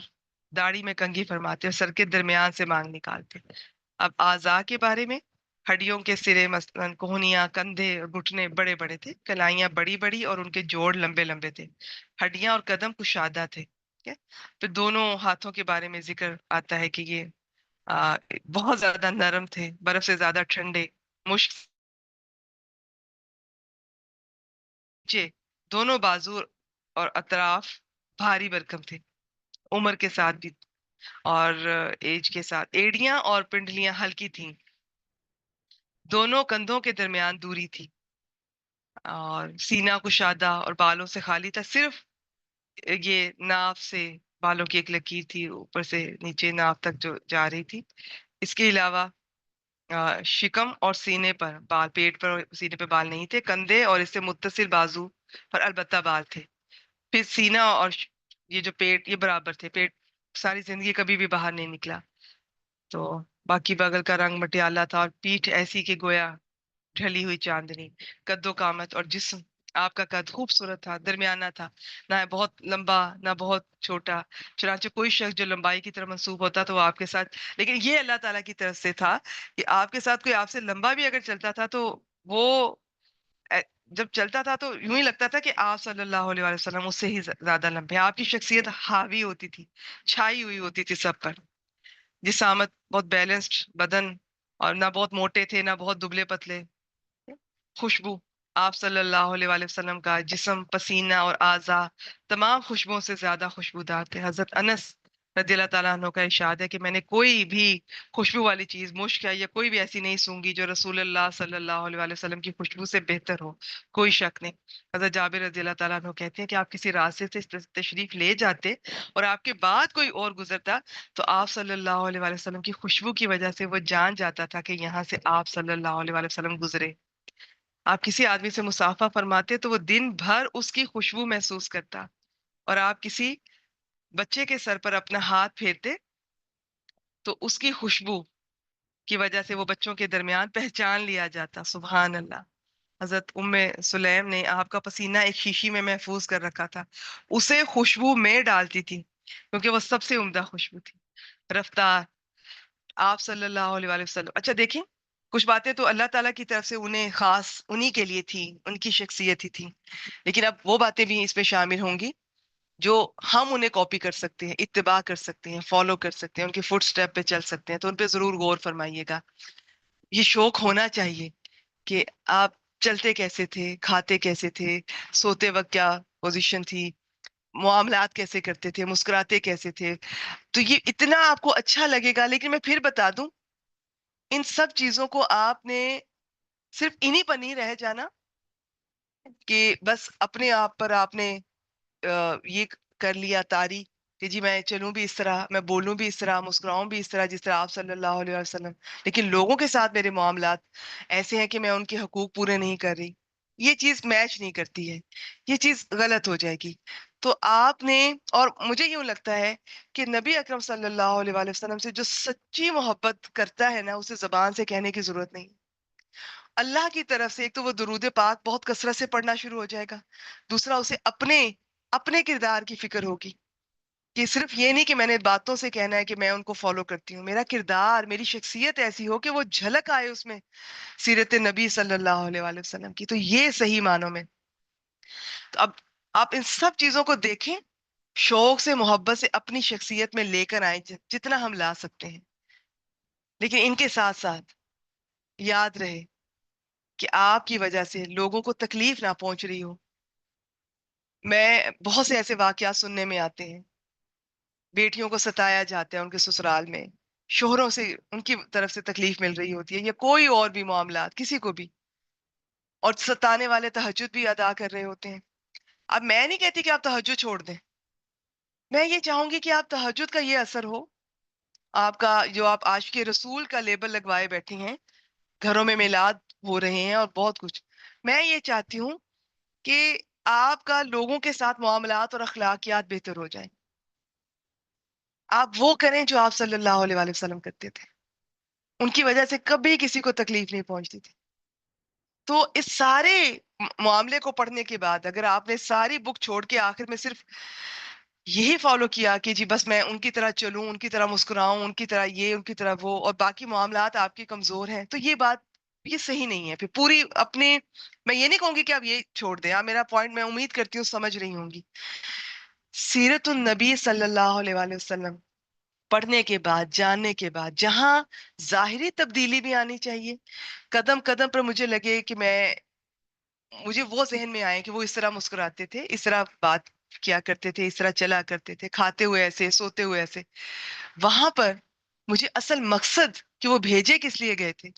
داڑھی میں کنگھی فرماتے اور سر کے درمیان سے مانگ نکالتے. اب اعضاء کے بارے میں، ہڈیوں کے سرے مثلاً کوہنیاں، کندھے اور گھٹنے بڑے بڑے تھے. کلائیاں بڑی بڑی اور ان کے جوڑ لمبے لمبے تھے. ہڈیاں اور قدم کشادہ تھے. پھر دونوں ہاتھوں کے بارے میں ذکر آتا ہے کہ یہ بہت زیادہ نرم تھے، برف سے زیادہ ٹھنڈے، مشک سے دونوں بازو اور اطراف بھاری بھرکم تھے. عمر کے ساتھ بھی اور ایج کے ساتھ ایڑیاں اور پنڈلیاں ہلکی تھیں. دونوں کندھوں کے درمیان دوری تھی اور سینہ کشادہ اور بالوں سے خالی تھا. صرف یہ ناف سے بالوں کی ایک لکیر تھی اوپر سے نیچے ناف تک جو جا رہی تھی. اس کے علاوہ شکم اور سینے پر بال، پیٹ پر اور سینے پہ بال نہیں تھے. کندھے اور اس سے متصل بازو پر البتہ بال تھے. پھر سینہ اور یہ جو پیٹ، یہ برابر تھے. پیٹ ساری زندگی کبھی بھی باہر نہیں نکلا. تو باقی بغل کا رنگ مٹیالہ تھا اور پیٹھ ایسی کہ گویا ڈھلی ہوئی چاندنی. قد و قامت اور جسم، آپ کا قد خوبصورت تھا، درمیانہ تھا، نہ بہت لمبا نہ بہت چھوٹا. چنانچہ کوئی شخص جو لمبائی کی طرف منسوب ہوتا تو وہ آپ کے ساتھ، لیکن یہ اللہ تعالیٰ کی طرف سے تھا کہ آپ کے ساتھ کوئی آپ سے لمبا بھی اگر چلتا تھا تو وہ جب چلتا تھا تو یوں ہی لگتا تھا کہ آپ صلی اللہ علیہ وسلم اس سے ہی زیادہ لمبے. آپ کی شخصیت حاوی ہوتی تھی، چھائی ہوئی ہوتی تھی سب پر. جسامت بہت بیلنسڈ بدن، اور نہ بہت موٹے تھے نہ بہت دبلے پتلے. خوشبو آپ صلی اللہ علیہ وآلہ وسلم کا جسم، پسینہ اور اعضا تمام خوشبوؤں سے زیادہ خوشبودار تھے۔ حضرت انس رضی اللہ تعالیٰ عنہ کا ارشاد ہے کہ میں نے کوئی بھی خوشبو والی چیز، مشک ہے یا کوئی بھی ایسی نہیں سونگی جو رسول اللہ صلی اللہ علیہ وآلہ وسلم کی خوشبو سے بہتر ہو، کوئی شک نہیں۔ حضرت جابر رضی اللہ تعالیٰ عنہ کہتے ہیں کہ آپ کسی راستے سے تشریف لے جاتے اور آپ کے بعد کوئی اور گزرتا تو آپ صلی اللہ علیہ وآلہ وسلم کی خوشبو کی وجہ سے وہ جان جاتا تھا کہ یہاں سے آپ صلی اللہ علیہ وآلہ وسلم گزرے۔ آپ کسی آدمی سے مصافحہ فرماتے تو وہ دن بھر اس کی خوشبو محسوس کرتا، اور آپ کسی بچے کے سر پر اپنا ہاتھ پھیرتے تو اس کی خوشبو کی وجہ سے وہ بچوں کے درمیان پہچان لیا جاتا۔ سبحان اللہ۔ حضرت ام سلیم نے آپ کا پسینہ ایک شیشی میں محفوظ کر رکھا تھا، اسے خوشبو میں ڈالتی تھی کیونکہ وہ سب سے عمدہ خوشبو تھی۔ رفتار آپ صلی اللہ علیہ وآلہ وسلم، اچھا دیکھیں، کچھ باتیں تو اللہ تعالیٰ کی طرف سے انہیں خاص انہی کے لیے تھی، ان کی شخصیت ہی تھی، لیکن اب وہ باتیں بھی اس میں شامل ہوں گی جو ہم انہیں کاپی کر سکتے ہیں، اتباع کر سکتے ہیں، فالو کر سکتے ہیں، ان کے فٹ سٹیپ پہ چل سکتے ہیں، تو ان پہ ضرور غور فرمائیے گا۔ یہ شوق ہونا چاہیے کہ آپ چلتے کیسے تھے، کھاتے کیسے تھے، سوتے وقت کیا پوزیشن تھی، معاملات کیسے کرتے تھے، مسکراتے کیسے تھے، تو یہ اتنا آپ کو اچھا لگے گا۔ لیکن میں پھر بتا دوں، ان سب چیزوں کو آپ نے صرف انہی پر نہیں رہ جانا کہ بس اپنے آپ پر آپ نے یہ کر لیا طاری کہ جی میں چلوں بھی اس طرح، میں بولوں بھی اس طرح، مسکراؤں بھی اس طرح جس طرح آپ صلی اللہ علیہ وسلم، لیکن لوگوں کے ساتھ میرے معاملات ایسے ہیں کہ میں ان کے حقوق پورے نہیں کر رہی، یہ چیز میچ نہیں کرتی ہے، یہ چیز غلط ہو جائے گی۔ تو آپ نے، اور مجھے یوں لگتا ہے کہ نبی اکرم صلی اللہ علیہ وآلہ وسلم سے جو سچی محبت کرتا ہے نا، اسے زبان سے کہنے کی ضرورت نہیں۔ اللہ کی طرف سے ایک تو وہ درود پاک بہت کثرت سے پڑھنا شروع ہو جائے گا، دوسرا اسے اپنے اپنے کردار کی فکر ہوگی کہ صرف یہ نہیں کہ میں نے باتوں سے کہنا ہے کہ میں ان کو فالو کرتی ہوں، میرا کردار، میری شخصیت ایسی ہو کہ وہ جھلک آئے اس میں سیرت نبی صلی اللہ علیہ وآلہ وسلم کی، تو یہ صحیح معنوں میں۔ تو اب آپ ان سب چیزوں کو دیکھیں، شوق سے، محبت سے اپنی شخصیت میں لے کر آئیں جتنا ہم لا سکتے ہیں، لیکن ان کے ساتھ ساتھ یاد رہے کہ آپ کی وجہ سے لوگوں کو تکلیف نہ پہنچ رہی ہو۔ میں بہت سے ایسے واقعات سننے میں آتے ہیں، بیٹیوں کو ستایا جاتا ہے ان کے سسرال میں، شوہروں سے ان کی طرف سے تکلیف مل رہی ہوتی ہے، یا کوئی اور بھی معاملات کسی کو بھی، اور ستانے والے تہجد بھی ادا کر رہے ہوتے ہیں۔ اب میں نہیں کہتی کہ آپ تہجد چھوڑ دیں، میں یہ چاہوں گی کہ آپ تہجد کا یہ اثر ہو، آپ کا جو آپ عاشق رسول کا لیبل لگوائے بیٹھی ہیں، گھروں میں میلاد ہو رہے ہیں اور بہت کچھ، میں یہ چاہتی ہوں کہ آپ کا لوگوں کے ساتھ معاملات اور اخلاقیات بہتر ہو جائیں، آپ وہ کریں جو آپ صلی اللہ علیہ وآلہ وسلم کرتے تھے، ان کی وجہ سے کبھی کسی کو تکلیف نہیں پہنچتی تھی۔ تو اس سارے معاملے کو پڑھنے کے بعد اگر آپ نے ساری بک چھوڑ کے آخر میں صرف یہی فالو کیا کہ جی بس میں ان کی طرح چلوں، ان کی طرح مسکراؤں، ان کی طرح یہ، ان کی طرح وہ، اور باقی معاملات آپ کے کمزور ہیں، تو یہ بات، یہ صحیح نہیں ہے۔ پھر پوری اپنے، میں یہ نہیں کہوں گی کہ آپ یہ چھوڑ دیں، آپ میرا پوائنٹ میں امید کرتی ہوں سمجھ رہی ہوں گی۔ سیرت النبی صلی اللہ علیہ وآلہ وسلم پڑھنے کے بعد، جاننے کے بعد، جہاں ظاہری تبدیلی بھی آنی چاہیے، قدم قدم پر مجھے لگے کہ مجھے وہ ذہن میں آئے کہ وہ اس طرح مسکراتے تھے، اس طرح بات کیا کرتے تھے، اس طرح چلا کرتے تھے، کھاتے ہوئے ایسے، سوتے ہوئے ایسے، وہاں پر مجھے اصل مقصد کہ وہ بھیجے کس لیے گئے تھے،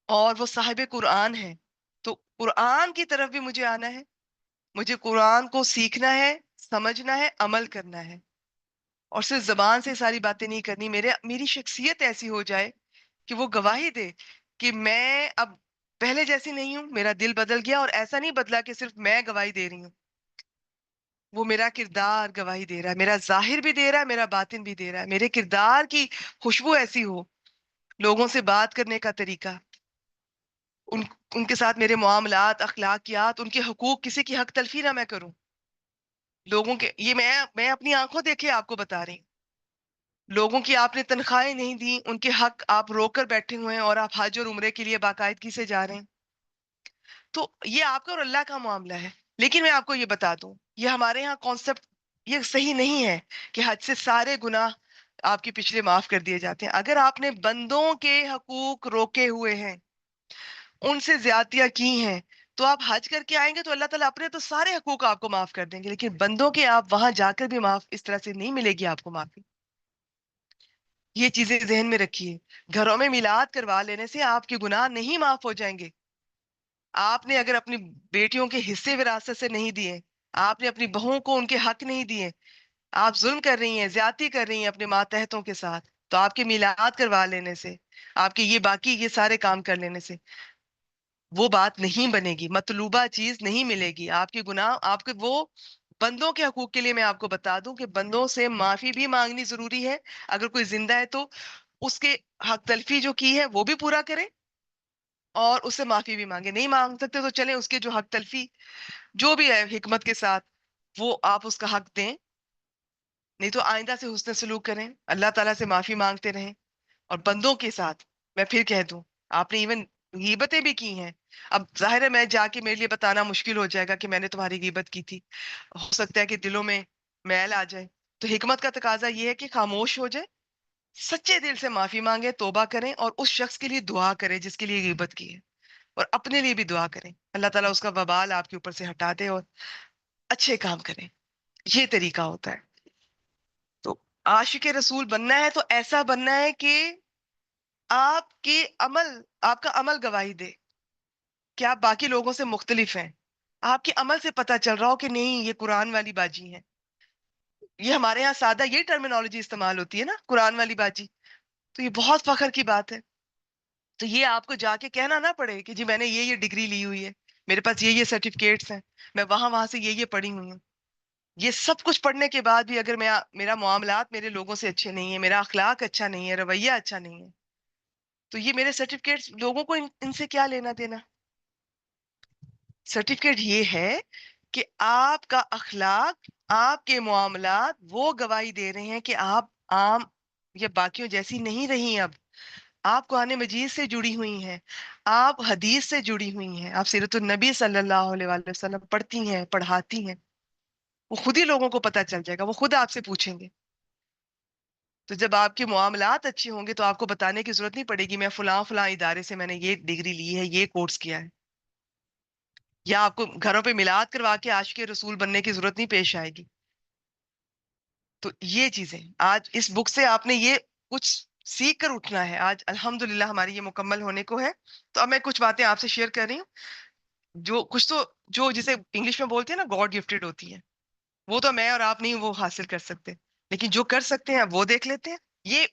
اور وہ صاحب قرآن ہے، تو قرآن کی طرف بھی مجھے آنا ہے، مجھے قرآن کو سیکھنا ہے، سمجھنا ہے، عمل کرنا ہے، اور صرف زبان سے ساری باتیں نہیں کرنی، میری شخصیت ایسی ہو جائے کہ وہ گواہی دے کہ میں اب پہلے جیسی نہیں ہوں، میرا دل بدل گیا، اور ایسا نہیں بدلا کہ صرف میں گواہی دے رہی ہوں، وہ میرا کردار گواہی دے رہا ہے، میرا ظاہر بھی دے رہا ہے، میرا باطن بھی دے رہا ہے، میرے کردار کی خوشبو ایسی ہو، لوگوں سے بات کرنے کا طریقہ، ان ان کے ساتھ میرے معاملات، اخلاقیات، ان کے حقوق، کسی کی حق تلفی نہ میں کروں، لوگوں کے، یہ میں اپنی آنکھوں دیکھے آپ کو بتا رہی ہوں، لوگوں کی آپ نے تنخواہیں نہیں دی، ان کے حق آپ روک کر بیٹھے ہوئے ہیں، اور آپ حج اور عمرے کے لیے باقاعدگی سے جا رہے ہیں، تو یہ آپ کا اور اللہ کا معاملہ ہے۔ لیکن میں آپ کو یہ بتا دوں، یہ ہمارے ہاں کانسیپٹ یہ صحیح نہیں ہے کہ حج سے سارے گناہ آپ کے پچھلے معاف کر دیے جاتے ہیں۔ اگر آپ نے بندوں کے حقوق روکے ہوئے ہیں، ان سے زیادتیاں کی ہیں، تو آپ حج کر کے آئیں گے تو اللہ تعالیٰ اپنے تو سارے حقوق آپ کو معاف کر دیں گے، لیکن بندوں کے آپ وہاں جا کر بھی معاف اس طرح سے نہیں ملے گی آپ کو معافی. یہ چیزیں ذہن میں رکھیے. گھروں میں میلاد کروا لینے سے آپ کے گناہ نہیں معاف ہو جائیں گے. آپ نے اگر اپنی بیٹیوں کے حصے وراثت سے نہیں دیے، آپ نے اپنی بہوؤں کو ان کے حق نہیں دیے، آپ ظلم کر رہی ہیں، زیادتی کر رہی ہیں اپنے ماتحتوں کے ساتھ، تو آپ کے میلاد کروا لینے سے، آپ کے یہ باقی یہ سارے کام کر لینے سے وہ بات نہیں بنے گی، مطلوبہ چیز نہیں ملے گی. آپ کے گناہ، آپ کے وہ بندوں کے حقوق کے لیے میں آپ کو بتا دوں کہ بندوں سے معافی بھی مانگنی ضروری ہے. اگر کوئی زندہ ہے تو اس کے حق تلفی جو کی ہے وہ بھی پورا کرے اور اس سے معافی بھی مانگے. نہیں مانگ سکتے تو چلیں اس کے جو حق تلفی جو بھی ہے حکمت کے ساتھ وہ آپ اس کا حق دیں، نہیں تو آئندہ سے حسن سلوک کریں، اللہ تعالیٰ سے معافی مانگتے رہیں. اور بندوں کے ساتھ میں پھر کہہ دوں، آپ نے ایون غیبتیں بھی کی ہیں. اب ظاہر ہے میں جا کے میرے لیے بتانا مشکل ہو جائے گا کہ میں نے تمہاری غیبت کی تھی، ہو سکتا ہے کہ دلوں میں میل آ جائے. تو حکمت کا تقاضا یہ ہے کہ خاموش ہو جائے، سچے دل سے معافی مانگے، توبہ کریں اور اس شخص کے لیے دعا کریں جس کے لیے غیبت کی ہے، اور اپنے لیے بھی دعا کریں اللہ تعالیٰ اس کا وبال آپ کے اوپر سے ہٹا دے اور اچھے کام کریں. یہ طریقہ ہوتا ہے. تو عاشق رسول بننا ہے تو ایسا بننا ہے کہ آپ کے عمل، آپ کا عمل گواہی دے کہ آپ باقی لوگوں سے مختلف ہیں. آپ کے عمل سے پتہ چل رہا ہو کہ نہیں یہ قرآن والی باجی ہے. یہ ہمارے ہاں سادہ یہ ٹرمینالوجی استعمال ہوتی ہے نا، قرآن والی باجی. تو یہ بہت فخر کی بات ہے. تو یہ آپ کو جا کے کہنا نہ پڑے کہ جی میں نے یہ ڈگری لی ہوئی ہے، میرے پاس یہ سرٹیفکیٹس ہیں، میں وہاں سے یہ پڑھی ہوئی ہوں. یہ سب کچھ پڑھنے کے بعد بھی اگر میرا معاملات میرے لوگوں سے اچھے نہیں ہیں، میرا اخلاق اچھا نہیں ہے، رویہ اچھا نہیں ہے، تو یہ میرے سرٹیفکیٹس لوگوں کو ان سے کیا لینا دینا. سرٹیفکیٹ یہ ہے کہ آپ کا اخلاق، آپ کے معاملات وہ گواہی دے رہے ہیں کہ آپ عام یا باقیوں جیسی نہیں رہی. اب آپ قرآن مجید سے جڑی ہوئی ہیں، آپ حدیث سے جڑی ہوئی ہیں، آپ سیرت النبی صلی اللہ علیہ وآلہ وسلم پڑھتی ہیں، پڑھاتی ہیں. وہ خود ہی لوگوں کو پتہ چل جائے گا، وہ خود آپ سے پوچھیں گے. تو جب آپ کے معاملات اچھے ہوں گے تو آپ کو بتانے کی ضرورت نہیں پڑے گی میں فلاں فلاں ادارے سے میں نے یہ ڈگری لی ہے، یہ کورس کیا ہے. یا آپ کو گھروں پہ میلاد کروا کے عاشق رسول بننے کی ضرورت نہیں پیش آئے گی. تو یہ چیزیں آج اس بک سے آپ نے یہ کچھ سیکھ کر اٹھنا ہے. آج الحمدللہ ہماری یہ مکمل ہونے کو ہے. تو اب میں کچھ باتیں آپ سے شیئر کر رہی ہوں جو کچھ تو جو جسے انگلش میں بولتے ہیں نا گاڈ گفٹڈ ہوتی ہے، وہ تو میں اور آپ نہیں وہ حاصل کر سکتے، لیکن جو کر سکتے ہیں وہ دیکھ لیتے ہیں. یہ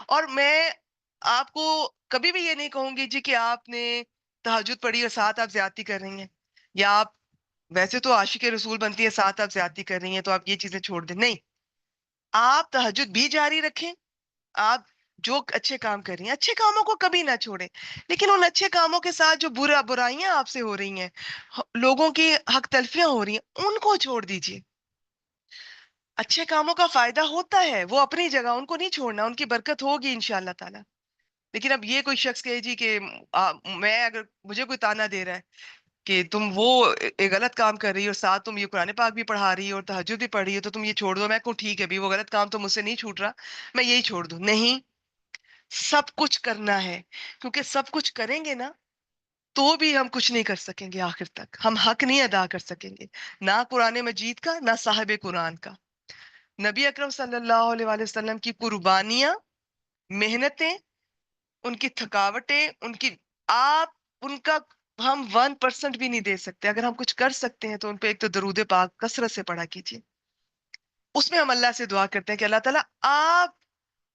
اور میں آپ کو کبھی بھی یہ نہیں کہوں گی جی کہ آپ نے تہجد پڑھی اور ساتھ آپ زیادتی کر رہی ہیں، یا آپ ویسے تو عاشق رسول بنتی ہے ساتھ آپ زیادتی کر رہی ہیں تو آپ یہ چیزیں چھوڑ دیں. نہیں، آپ تہجد بھی جاری رکھیں، آپ جو اچھے کام کر رہی ہیں اچھے کاموں کو کبھی نہ چھوڑیں، لیکن ان اچھے کاموں کے ساتھ جو برائیاں آپ سے ہو رہی ہیں، لوگوں کی حق تلفیاں ہو رہی ہیں، ان کو چھوڑ دیجیے. اچھے کاموں کا فائدہ ہوتا ہے، وہ اپنی جگہ، ان کو نہیں چھوڑنا، ان کی برکت ہوگی انشاءاللہ تعالی. لیکن اب یہ کوئی شخص کہے جی کہ میں اگر مجھے کوئی تانا دے رہا ہے کہ تم وہ ایک غلط کام کر رہی ہو اور ساتھ تم یہ قرآن پاک بھی پڑھا رہی ہو اور تہجد بھی پڑھ رہی ہو تو تم یہ چھوڑ دو. میں کہوں ٹھیک ہے بھی وہ غلط کام تو مجھ سے نہیں چھوٹ رہا، میں یہی چھوڑ دوں. نہیں، سب کچھ کرنا ہے، کیونکہ سب کچھ کریں گے نا تو بھی ہم کچھ نہیں کر سکیں گے. آخر تک ہم حق نہیں ادا کر سکیں گے، نہ قرآن مجید کا نہ صاحب قرآن کا. نبی اکرم صلی اللہ علیہ وآلہ وسلم کی قربانیاں، محنتیں، ان کی تھکاوٹیں، ان کی آپ ان کا ہم 1% بھی نہیں دے سکتے. اگر ہم کچھ کر سکتے ہیں تو ان پہ ایک تو درود پاک کثرت سے پڑھا کیجیے. اس میں ہم اللہ سے دعا کرتے ہیں کہ اللہ تعالیٰ آپ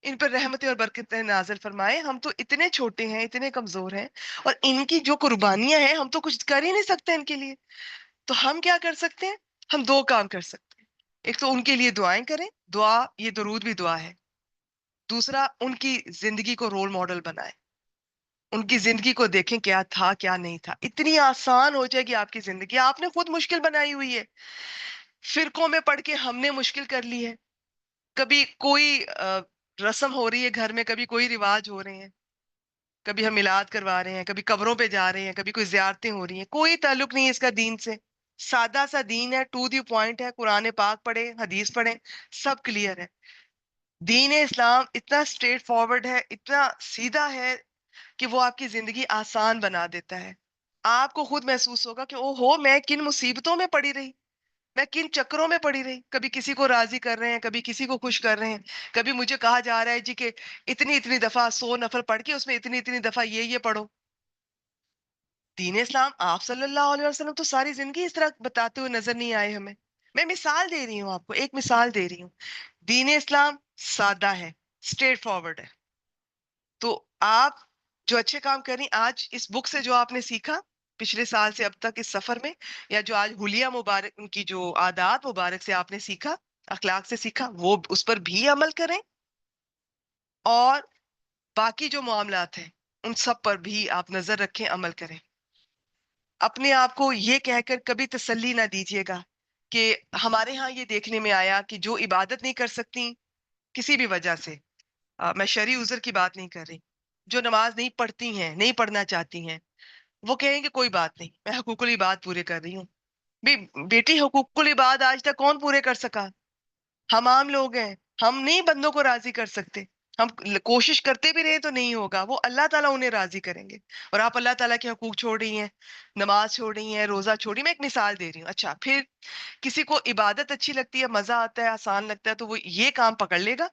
ان پر رحمتیں اور برکتیں نازل فرمائے. ہم تو اتنے چھوٹے ہیں، اتنے کمزور ہیں، اور ان کی جو قربانیاں ہیں ہم تو کچھ کر ہی نہیں سکتے ان کے لیے. تو ہم کیا کر سکتے ہیں؟ ہم دو کام کر سکتے ہیں. ایک تو ان کے لیے دعائیں کریں، دعا یہ درود بھی دعا ہے. دوسرا ان کی زندگی کو رول ماڈل بنائیں، ان کی زندگی کو دیکھیں کیا تھا کیا نہیں تھا. اتنی آسان ہو جائے گی آپ کی زندگی. آپ نے خود مشکل بنائی ہوئی ہے، فرقوں میں پڑھ کے ہم نے مشکل کر لی ہے. کبھی کوئی رسم ہو رہی ہے گھر میں، کبھی کوئی رواج ہو رہے ہیں، کبھی ہم میلاد کروا رہے ہیں، کبھی قبروں پہ جا رہے ہیں، کبھی کوئی زیارتیں ہو رہی ہیں. کوئی تعلق نہیں ہے اس کا دین سے. سادہ سا دین ہے، ٹو دی پوائنٹ ہے. قرآن پاک پڑھیں، حدیث پڑھیں، سب کلیئر ہے. دین اسلام اتنا اسٹریٹ فارورڈ ہے، اتنا سیدھا ہے کہ وہ آپ کی زندگی آسان بنا دیتا ہے. آپ کو خود محسوس ہوگا کہ او ہو میں کن مصیبتوں میں پڑی رہی، میں کن چکروں میں پڑی رہی، کبھی کسی کو راضی کر رہے ہیں، کبھی کسی کو خوش کر رہے ہیں، کبھی مجھے کہا جا رہا ہے جی کہ اتنی اتنی دفعہ 100 نفل پڑھ کے اس میں اتنی اتنی دفعہ یہ پڑھو۔ دین اسلام آپ صلی اللہ علیہ وسلم تو ساری زندگی اس طرح بتاتے ہوئے نظر نہیں آئے ہمیں۔ میں مثال دے رہی ہوں آپ کو، ایک مثال دے رہی ہوں۔ دین اسلام سادہ ہے، اسٹریٹ فارورڈ ہے۔ تو آپ جو اچھے کام کر رہی ہیں، آج اس بک سے جو آپ نے سیکھا پچھلے سال سے اب تک اس سفر میں، یا جو آج حلیہ مبارک کی جو عادات مبارک سے آپ نے سیکھا، اخلاق سے سیکھا، وہ اس پر بھی عمل کریں، اور باقی جو معاملات ہیں ان سب پر بھی آپ نظر رکھیں، عمل کریں۔ اپنے آپ کو یہ کہہ کر کبھی تسلی نہ دیجیے گا کہ ہمارے ہاں یہ دیکھنے میں آیا کہ جو عبادت نہیں کر سکتی کسی بھی وجہ سے، میں شرعی عذر کی بات نہیں کر رہی، جو نماز نہیں پڑھتی ہیں، نہیں پڑھنا چاہتی ہیں، وہ کہیں گے کوئی بات نہیں، میں حقوق العباد پورے کر رہی ہوں۔ بیٹی حقوق العباد آج تک کون پورے کر سکا؟ ہم عام لوگ ہیں، ہم نہیں بندوں کو راضی کر سکتے۔ ہم کوشش کرتے بھی رہے تو نہیں ہوگا، وہ اللہ تعالیٰ انہیں راضی کریں گے۔ اور آپ اللہ تعالیٰ کے حقوق چھوڑ رہی ہیں، نماز چھوڑ رہی ہیں، روزہ چھوڑ رہی ہیں۔ میں ایک مثال دے رہی ہوں۔ اچھا، پھر کسی کو عبادت اچھی لگتی ہے، مزہ آتا ہے، آسان لگتا ہے، تو وہ یہ کام پکڑ لے گا،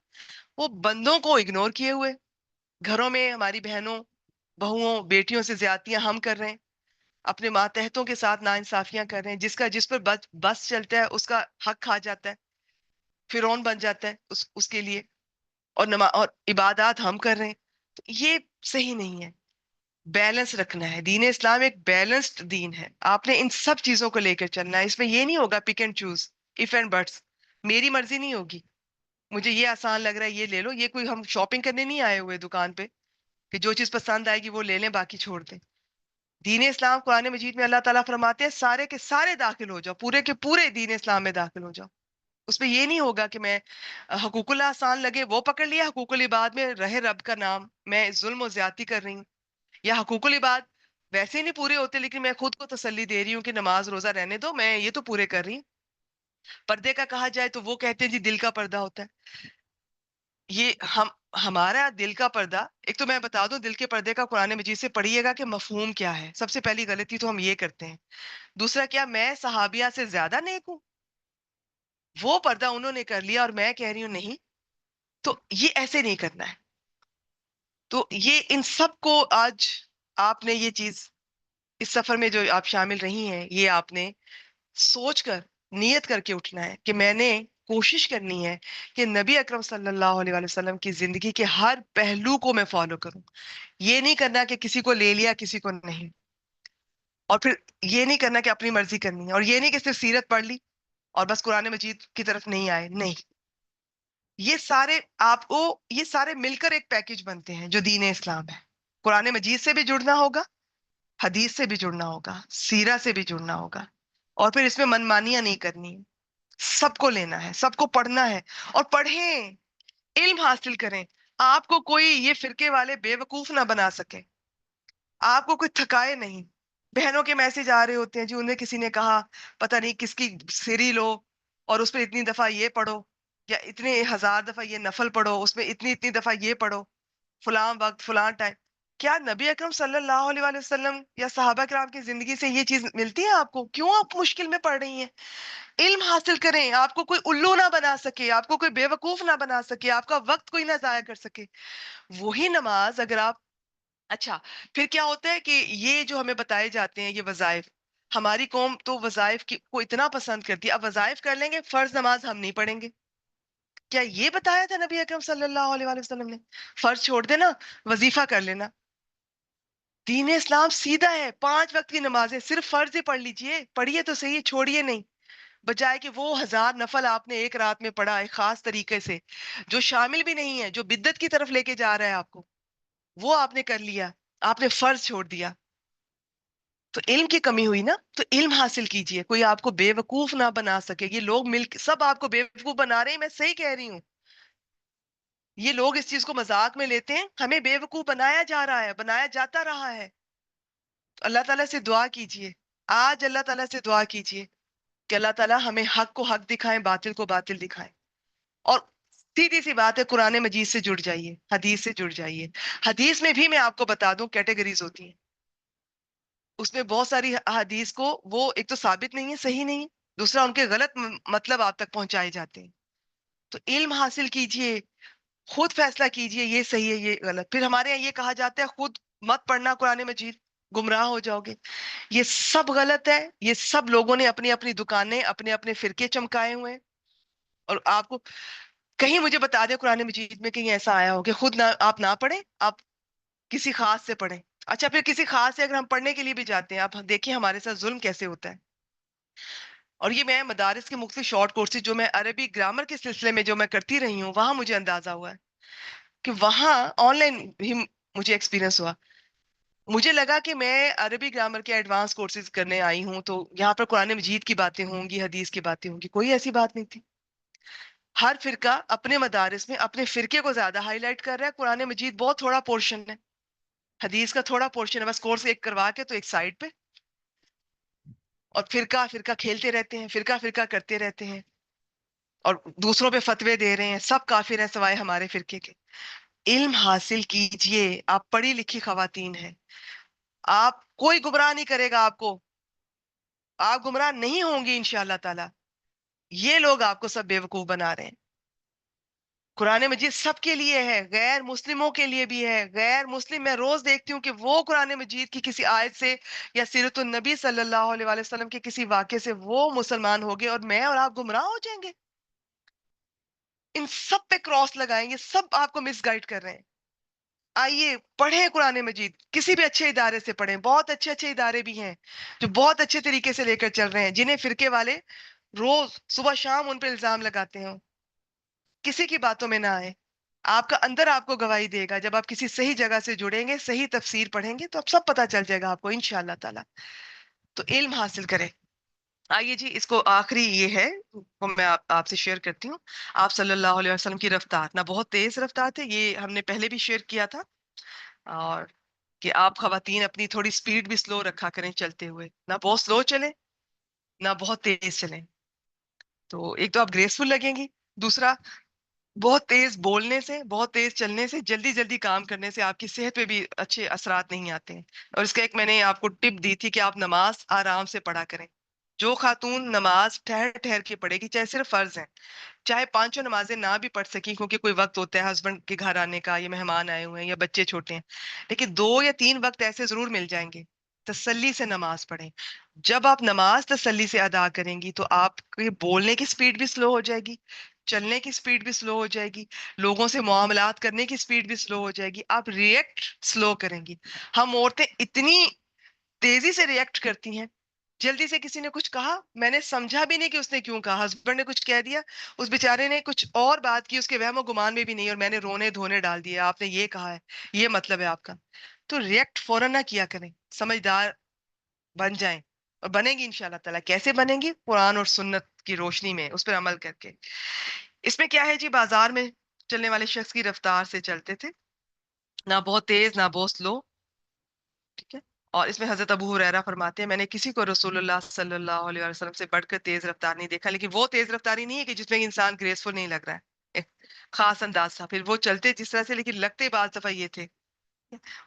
وہ بندوں کو اگنور کیے ہوئے، گھروں میں ہماری بہنوں، بہوؤں، بیٹیوں سے زیادتیاں ہم کر رہے ہیں، اپنے ماتحتوں کے ساتھ ناانصافیاں کر رہے ہیں، جس کا جس پر بس چلتا ہے اس کا حق کھا جاتا ہے، فرعون بن جاتا ہے اس کے لیے، اور عبادات ہم کر رہے ہیں۔ تو یہ صحیح نہیں ہے۔ بیلنس رکھنا ہے، دین اسلام ایک بیلنسڈ دین ہے، آپ نے ان سب چیزوں کو لے کر چلنا ہے۔ اس میں یہ نہیں ہوگا pick and choose, if and bits, میری مرضی نہیں ہوگی، مجھے یہ آسان لگ رہا ہے یہ لے لو۔ یہ کوئی ہم شاپنگ کرنے نہیں آئے ہوئے دکان پہ کہ جو چیز پسند آئے گی وہ لے لیں، باقی چھوڑ دیں۔ دین اسلام قرآن مجید میں اللہ تعالیٰ فرماتے ہیں سارے کے سارے داخل ہو جاؤ، پورے کے پورے دین اسلام میں داخل ہو جاؤ۔ اس میں یہ نہیں ہوگا کہ میں حقوق اللہ آسان لگے وہ پکڑ لیا، حقوق العباد میں رہے رب کا نام، میں ظلم و زیادتی کر رہی ہوں، یا حقوق العباد ویسے ہی نہیں پورے ہوتے لیکن میں خود کو تسلی دے رہی ہوں کہ نماز روزہ رہنے دو، میں یہ تو پورے کر رہی ہوں۔ پردے کا کہا جائے تو وہ کہتے ہیں جی دل کا پردہ ہوتا ہے۔ یہ ہمارا دل کا پردہ، ایک تو میں بتا دوں دل کے پردے کا قرآن مجید سے پڑھیے گا کہ مفہوم کیا ہے۔ سب سے پہلی غلطی تو ہم یہ کرتے ہیں۔ دوسرا، کیا میں صحابیہ سے زیادہ نیک ہوں؟ وہ پردہ انہوں نے کر لیا اور میں کہہ رہی ہوں نہیں، تو یہ ایسے نہیں کرنا ہے۔ تو یہ ان سب کو آج آپ نے یہ چیز اس سفر میں جو آپ شامل رہی ہیں، یہ آپ نے سوچ کر نیت کر کے اٹھنا ہے کہ میں نے کوشش کرنی ہے کہ نبی اکرم صلی اللہ علیہ وآلہ وسلم کی زندگی کے ہر پہلو کو میں فالو کروں۔ یہ نہیں کرنا کہ کسی کو لے لیا کسی کو نہیں، اور پھر یہ نہیں کرنا کہ اپنی مرضی کرنی ہے، اور یہ نہیں کہ صرف سیرت پڑھ لی اور بس قرآن مجید کی طرف نہیں آئے، نہیں۔ یہ سارے آپ کو، یہ سارے مل کر ایک پیکج بنتے ہیں جو دین اسلام ہے۔ قرآن مجید سے بھی جڑنا ہوگا، حدیث سے بھی جڑنا ہوگا، سیرہ سے بھی جڑنا ہوگا، اور پھر اس میں منمانیاں نہیں کرنی، سب کو لینا ہے، سب کو پڑھنا ہے، اور پڑھیں، علم حاصل کریں۔ آپ کو کوئی یہ فرقے والے بے وقوف نہ بنا سکے، آپ کو کوئی تھکائے نہیں۔ بہنوں کے میسج آ رہے ہوتے ہیں جی، انہیں کسی نے کہا پتہ نہیں کس کی سری لو اور اس پہ اتنی دفعہ یہ پڑھو، یا اتنے ہزار دفعہ یہ نفل پڑھو، اس میں اتنی اتنی دفعہ یہ پڑھو، فلاں وقت فلاں ٹائم۔ کیا نبی اکرم صلی اللہ علیہ وآلہ وسلم یا صحابہ کرام کی زندگی سے یہ چیز ملتی ہے آپ کو؟ کیوں آپ مشکل میں پڑ رہی ہیں؟ علم حاصل کریں، آپ کو کوئی الو نہ بنا سکے، آپ کو کوئی بے وقوف نہ بنا سکے، آپ کا وقت کوئی نہ ضائع کر سکے۔ وہی نماز اگر آپ، اچھا، پھر کیا ہوتا ہے کہ یہ جو ہمیں بتائے جاتے ہیں یہ وظائف، ہماری قوم تو وظائف کو اتنا پسند کرتی ہے، اب وظائف کر لیں گے، فرض نماز ہم نہیں پڑھیں گے۔ کیا یہ بتایا تھا نبی اکرم صلی اللہ علیہ وآلہ وسلم نے؟ فرض چھوڑ دینا، وظیفہ کر لینا۔ دین اسلام سیدھا ہے، 5 وقت کی نمازیں صرف فرض ہی پڑھ لیجئے، پڑھیے تو صحیح، چھوڑیے نہیں، بجائے کہ وہ 1000 نفل آپ نے ایک رات میں پڑھا ایک خاص طریقے سے، جو شامل بھی نہیں ہے، جو بدعت کی طرف لے کے جا رہا ہے آپ کو، وہ آپ نے کر لیا، آپ نے فرض چھوڑ دیا، تو علم کی کمی ہوئی نا۔ تو علم حاصل کیجئے، کوئی آپ کو بے وقوف نہ بنا سکے۔ یہ لوگ مل کے سب آپ کو بے وقوف بنا رہے ہیں، میں صحیح کہہ رہی ہوں۔ یہ لوگ اس چیز کو مذاق میں لیتے ہیں، ہمیں بے وقوف بنایا جا رہا ہے، بنایا جاتا رہا ہے۔ تو اللہ تعالیٰ سے دعا کیجئے، آج اللہ تعالیٰ سے دعا کیجئے کہ اللہ تعالیٰ ہمیں حق کو حق دکھائیں، باطل کو باطل دکھائیں۔ اور سیدھی سی بات ہے، قرآن مجید سے جڑ جائیے، حدیث سے جڑ جائیے۔ حدیث میں بھی میں آپ کو بتا دوں کیٹیگریز ہوتی ہیں۔ اس میں بہت ساری احادیث کو وہ ایک تو ثابت نہیں ہے، صحیح نہیں ہے، دوسرا ان کے غلط مطلب آپ تک پہنچائے جاتے ہیں. تو علم حاصل کیجئے، خود فیصلہ کیجئے یہ صحیح ہے یہ غلط. پھر ہمارے یہاں یہ کہا جاتا ہے خود مت پڑھنا قرآن مجید، گمراہ ہو جاؤ گے. یہ سب غلط ہے. یہ سب لوگوں نے اپنی اپنی دکانیں، اپنے اپنے فرقے چمکائے ہوئے ہیں. اور آپ کو کہیں مجھے بتا دیں قرآن مجید میں کہیں ایسا آیا ہو کہ خود نہ آپ نہ پڑھیں، آپ کسی خاص سے پڑھیں. اچھا پھر کسی خاص سے اگر ہم پڑھنے کے لیے بھی جاتے ہیں، آپ دیکھیں ہمارے ساتھ ظلم کیسے ہوتا ہے. اور یہ میں مدارس کے مختلف شارٹ کورسز جو میں عربی گرامر کے سلسلے میں جو میں کرتی رہی ہوں، وہاں مجھے اندازہ ہوا ہے کہ وہاں آن لائن بھی مجھے ایکسپیرینس ہوا. مجھے لگا کہ میں عربی گرامر کے ایڈوانس کورسز کرنے آئی ہوں تو یہاں پر قرآن مجید کی باتیں ہوں گی، حدیث کی باتیں ہوں گی. کوئی ایسی بات نہیں تھی. ہر فرقہ اپنے مدارس میں اپنے فرقے کو زیادہ ہائی لائٹ کر رہا ہے. قرآن مجید بہت تھوڑا پورشن ہے، حدیث کا تھوڑا پورشن ہے، بس کورس ایک کروا کے تو ایک سائڈ پہ. اور فرقہ فرقہ کھیلتے رہتے ہیں، فرقہ فرقہ کرتے رہتے ہیں اور دوسروں پہ فتوے دے رہے ہیں. سب کافر ہیں سوائے ہمارے فرقے کے. علم حاصل کیجئے. آپ پڑھی لکھی خواتین ہیں، آپ کوئی گمراہ نہیں کرے گا آپ کو. آپ گمراہ نہیں ہوں گی انشاءاللہ تعالی. یہ لوگ آپ کو سب بے وقوف بنا رہے ہیں. قرآن مجید سب کے لیے ہے، غیر مسلموں کے لیے بھی ہے. غیر مسلم میں روز دیکھتی ہوں کہ وہ قرآن مجید کی کسی آیت سے یا سیرت النبی صلی اللہ علیہ وآلہ وسلم کے کسی واقعے سے وہ مسلمان ہو گئے اور میں اور آپ گمراہ ہو جائیں گے. ان سب پہ کراس لگائیں گے، سب آپ کو مس گائڈ کر رہے ہیں. آئیے پڑھیں قرآن مجید، کسی بھی اچھے ادارے سے پڑھیں. بہت اچھے اچھے ادارے بھی ہیں جو بہت اچھے طریقے سے لے کر چل رہے ہیں، جنہیں فرقے والے روز صبح شام ان پہ الزام لگاتے ہیں. کسی کی باتوں میں نہ آئے. آپ کا اندر آپ کو گواہی دے گا. جب آپ کسی صحیح جگہ سے جڑیں گے، صحیح تفسیر پڑھیں گے تو اب سب پتہ چل جائے گا آپ کو انشاءاللہ تعالی. تو علم حاصل کریں. آئیے جی، اس کو آخری یہ ہے وہ میں آپ سے شیئر کرتی ہوں. آپ صلی اللہ علیہ وسلم کی رفتار نہ بہت تیز رفتار تھے، یہ ہم نے پہلے بھی شیئر کیا تھا. اور کہ آپ خواتین اپنی تھوڑی سپیڈ بھی سلو رکھا کریں چلتے ہوئے، نہ بہت سلو چلیں نہ بہت تیز چلیں. تو ایک تو آپ گریسفل لگیں گی، دوسرا بہت تیز بولنے سے، بہت تیز چلنے سے، جلدی جلدی کام کرنے سے آپ کی صحت پہ بھی اچھے اثرات نہیں آتے ہیں. اور اس کا ایک میں نے آپ کو ٹپ دی تھی کہ آپ نماز آرام سے پڑھا کریں. جو خاتون نماز ٹھہر ٹھہر کے پڑھے گی، چاہے صرف فرض ہیں، چاہے پانچوں نمازیں نہ بھی پڑھ سکی کیونکہ کوئی وقت ہوتا ہے ہسبینڈ کے گھر آنے کا، یا مہمان آئے ہوئے ہیں، یا بچے چھوٹے ہیں، لیکن 2 یا 3 وقت ایسے ضرور مل جائیں گے. تسلی سے نماز پڑھیں. جب آپ نماز تسلی سے ادا کریں گی تو آپ کے بولنے کی سپیڈ بھی سلو ہو جائے گی، چلنے کی سپیڈ بھی سلو ہو جائے گی، لوگوں سے معاملات کرنے کی سپیڈ بھی سلو ہو جائے گی. آپ ریئیکٹ سلو کریں گی. ہم عورتیں اتنی تیزی سے ریئیکٹ کرتی ہیں. جلدی سے کسی نے کچھ کہا، میں نے سمجھا بھی نہیں کہ اس نے کیوں کہا، ہسبینڈ نے کچھ کہہ دیا، اس بیچارے نے کچھ اور بات کی، اس کے وہم و گمان میں بھی نہیں، اور میں نے رونے دھونے ڈال دیا، آپ نے یہ کہا ہے، یہ مطلب ہے آپ کا. تو ریئیکٹ فوراً نہ کیا کریں. سمجھدار بن جائیں، اور بنیں گی انشاءاللہ تعالیٰ. کیسے بنیں گی؟ قرآن اور سنت کی روشنی میں، اس پر عمل کر کے. اس میں کیا ہے جی، بازار میں چلنے والے شخص کی رفتار سے چلتے تھے، نہ بہت تیز نہ بہت سلو. ٹھیک ہے. اور اس میں حضرت ابو ہریرہ فرماتے ہیں میں نے کسی کو رسول اللہ صلی اللہ علیہ وسلم سے بڑھ کر تیز رفتار نہیں دیکھا. لیکن وہ تیز رفتاری نہیں ہے کہ جس میں انسان گریسفل نہیں لگ رہا ہے، ایک خاص انداز تھا. پھر وہ چلتے جس طرح سے، لیکن لگتے بعض دفعہ یہ تھے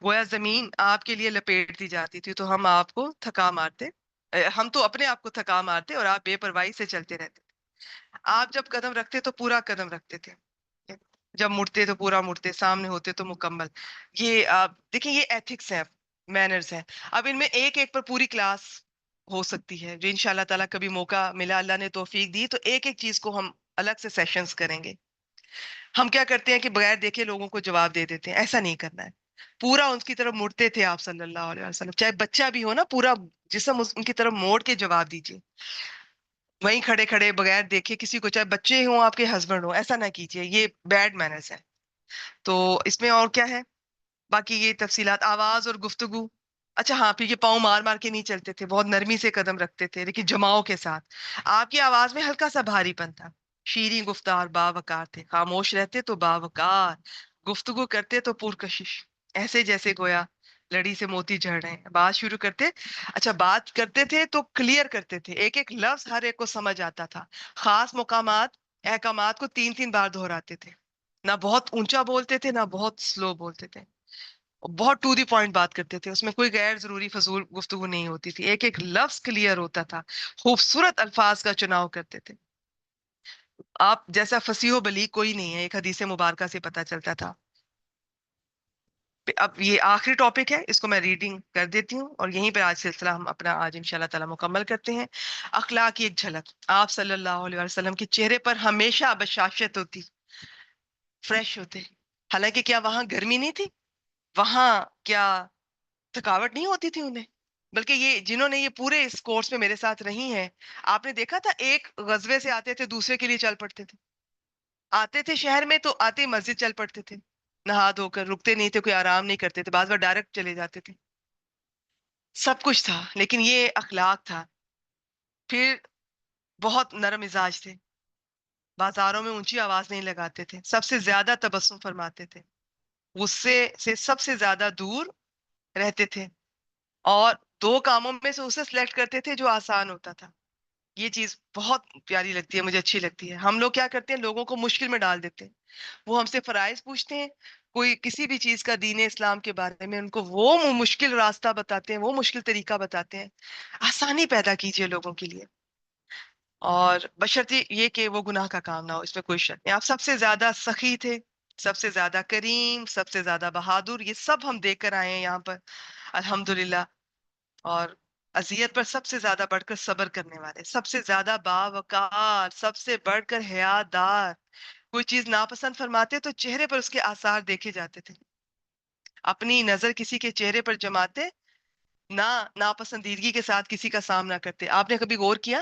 گویا زمین آپ کے لیے لپیٹ دی جاتی تھی تو ہم آپ کو تھکا مارتے، ہم تو اپنے آپ کو تھکا مارتے اور آپ بے پرواہی سے چلتے رہتے. آپ جب قدم رکھتے تو پورا قدم رکھتے تھے، جب مڑتے تو پورا مڑتے، سامنے ہوتے تو مکمل. یہ آپ دیکھیں، یہ ایتھکس ہیں، مینرز ہیں. اب ان میں ایک ایک پر پوری کلاس ہو سکتی ہے، جو انشاءاللہ تعالیٰ کبھی موقع ملا، اللہ نے توفیق دی تو ایک ایک چیز کو ہم الگ سے سیشنز کریں گے. ہم کیا کرتے ہیں کہ بغیر دیکھے لوگوں کو جواب دے دیتے ہیں. ایسا نہیں کرنا ہے. پورا ان کی طرف مڑتے تھے آپ صلی اللہ علیہ وسلم، چاہے بچہ بھی ہو نا، پورا جسم ان کی طرف موڑ کے جواب دیجیے. وہیں کھڑے کھڑے بغیر دیکھے کسی کو، چاہے بچے ہوں آپ کے ہسبینڈ ہوں، ایسا نہ کیجیے. یہ بیڈ مینرز ہے. تو اس میں اور کیا ہے باقی یہ تفصیلات، آواز اور گفتگو. اچھا ہاں، پھر یہ پاؤں مار مار کے نہیں چلتے تھے، بہت نرمی سے قدم رکھتے تھے لیکن جماؤ کے ساتھ. آپ کی آواز میں ہلکا سا بھاری پن تھا. شیریں گفتار، باوقار تھے. خاموش رہتے تو باوقار، گفتگو کرتے تو پرکشش، ایسے جیسے گویا لڑی سے موتی جھڑ رہے ہیں. بات شروع کرتے، اچھا بات کرتے تھے تو کلیئر کرتے تھے، ایک ایک لفظ ہر ایک کو سمجھ آتا تھا. خاص مقامات احکامات کو 3 3 بار دہراتے تھے. نہ بہت اونچا بولتے تھے نہ بہت سلو بولتے تھے. بہت ٹو دی پوائنٹ بات کرتے تھے، اس میں کوئی غیر ضروری فضول گفتگو نہیں ہوتی تھی، ایک ایک لفظ کلیئر ہوتا تھا، خوبصورت الفاظ کا چناؤ کرتے تھے. آپ جیسا فصیح و بلیغ کوئی نہیں ہے، ایک حدیث مبارکہ سے پتہ چلتا تھا. اب یہ آخری ٹاپک ہے، اس کو میں ریڈنگ کر دیتی ہوں اور یہیں پہ آج سلسلہ ہم اپنا آج انشاءاللہ تعالی مکمل کرتے ہیں. اخلاق کی ایک جھلک. آپ صلی اللہ علیہ وسلم کے چہرے پر ہمیشہ بشاشت ہوتی، فریش ہوتے. حالانکہ کیا وہاں گرمی نہیں تھی؟ وہاں کیا تھکاوٹ نہیں ہوتی تھی انہیں؟ بلکہ یہ جنہوں نے یہ پورے اس کورس میں میرے ساتھ رہی ہیں، آپ نے دیکھا تھا ایک غزوے سے آتے تھے دوسرے کے لیے چل پڑتے تھے. آتے تھے شہر میں تو آتے ہی مسجد چل پڑتے تھے، نہا دھو کر رکتے نہیں تھے، کوئی آرام نہیں کرتے تھے، بعض بار ڈائریکٹ چلے جاتے تھے. سب کچھ تھا، لیکن یہ اخلاق تھا. پھر بہت نرم مزاج تھے، بازاروں میں اونچی آواز نہیں لگاتے تھے، سب سے زیادہ تبسم فرماتے تھے، غصے سے سب سے زیادہ دور رہتے تھے، اور دو کاموں میں سے اسے سلیکٹ کرتے تھے جو آسان ہوتا تھا. یہ چیز بہت پیاری لگتی ہے، مجھے اچھی لگتی ہے. ہم لوگ کیا کرتے ہیں، لوگوں کو مشکل میں ڈال دیتے ہیں. وہ ہم سے فرائض پوچھتے ہیں، کوئی کسی بھی چیز کا دین اسلام کے بارے میں ان کو وہ مشکل راستہ بتاتے ہیں، وہ مشکل طریقہ بتاتے ہیں. آسانی پیدا کیجئے لوگوں کے لیے، اور بشرطی یہ کہ وہ گناہ کا کام نہ ہو، اس میں کوئی شک نہیں. آپ سب سے زیادہ سخی تھے، سب سے زیادہ کریم، سب سے زیادہ بہادر. یہ سب ہم دیکھ کر آئے ہیں یہاں پر الحمدللہ. اور اذیت پر سب سے زیادہ بڑھ کر صبر کرنے والے، سب سے زیادہ باوقار، سب سے بڑھ کر حیا دار. کوئی چیز ناپسند فرماتے تو چہرے پر اس کے آثار دیکھے جاتے تھے. اپنی نظر کسی کے چہرے پر جماتے، نہ ناپسندیدگی کے ساتھ کسی کا سامنا کرتے. آپ نے کبھی غور کیا،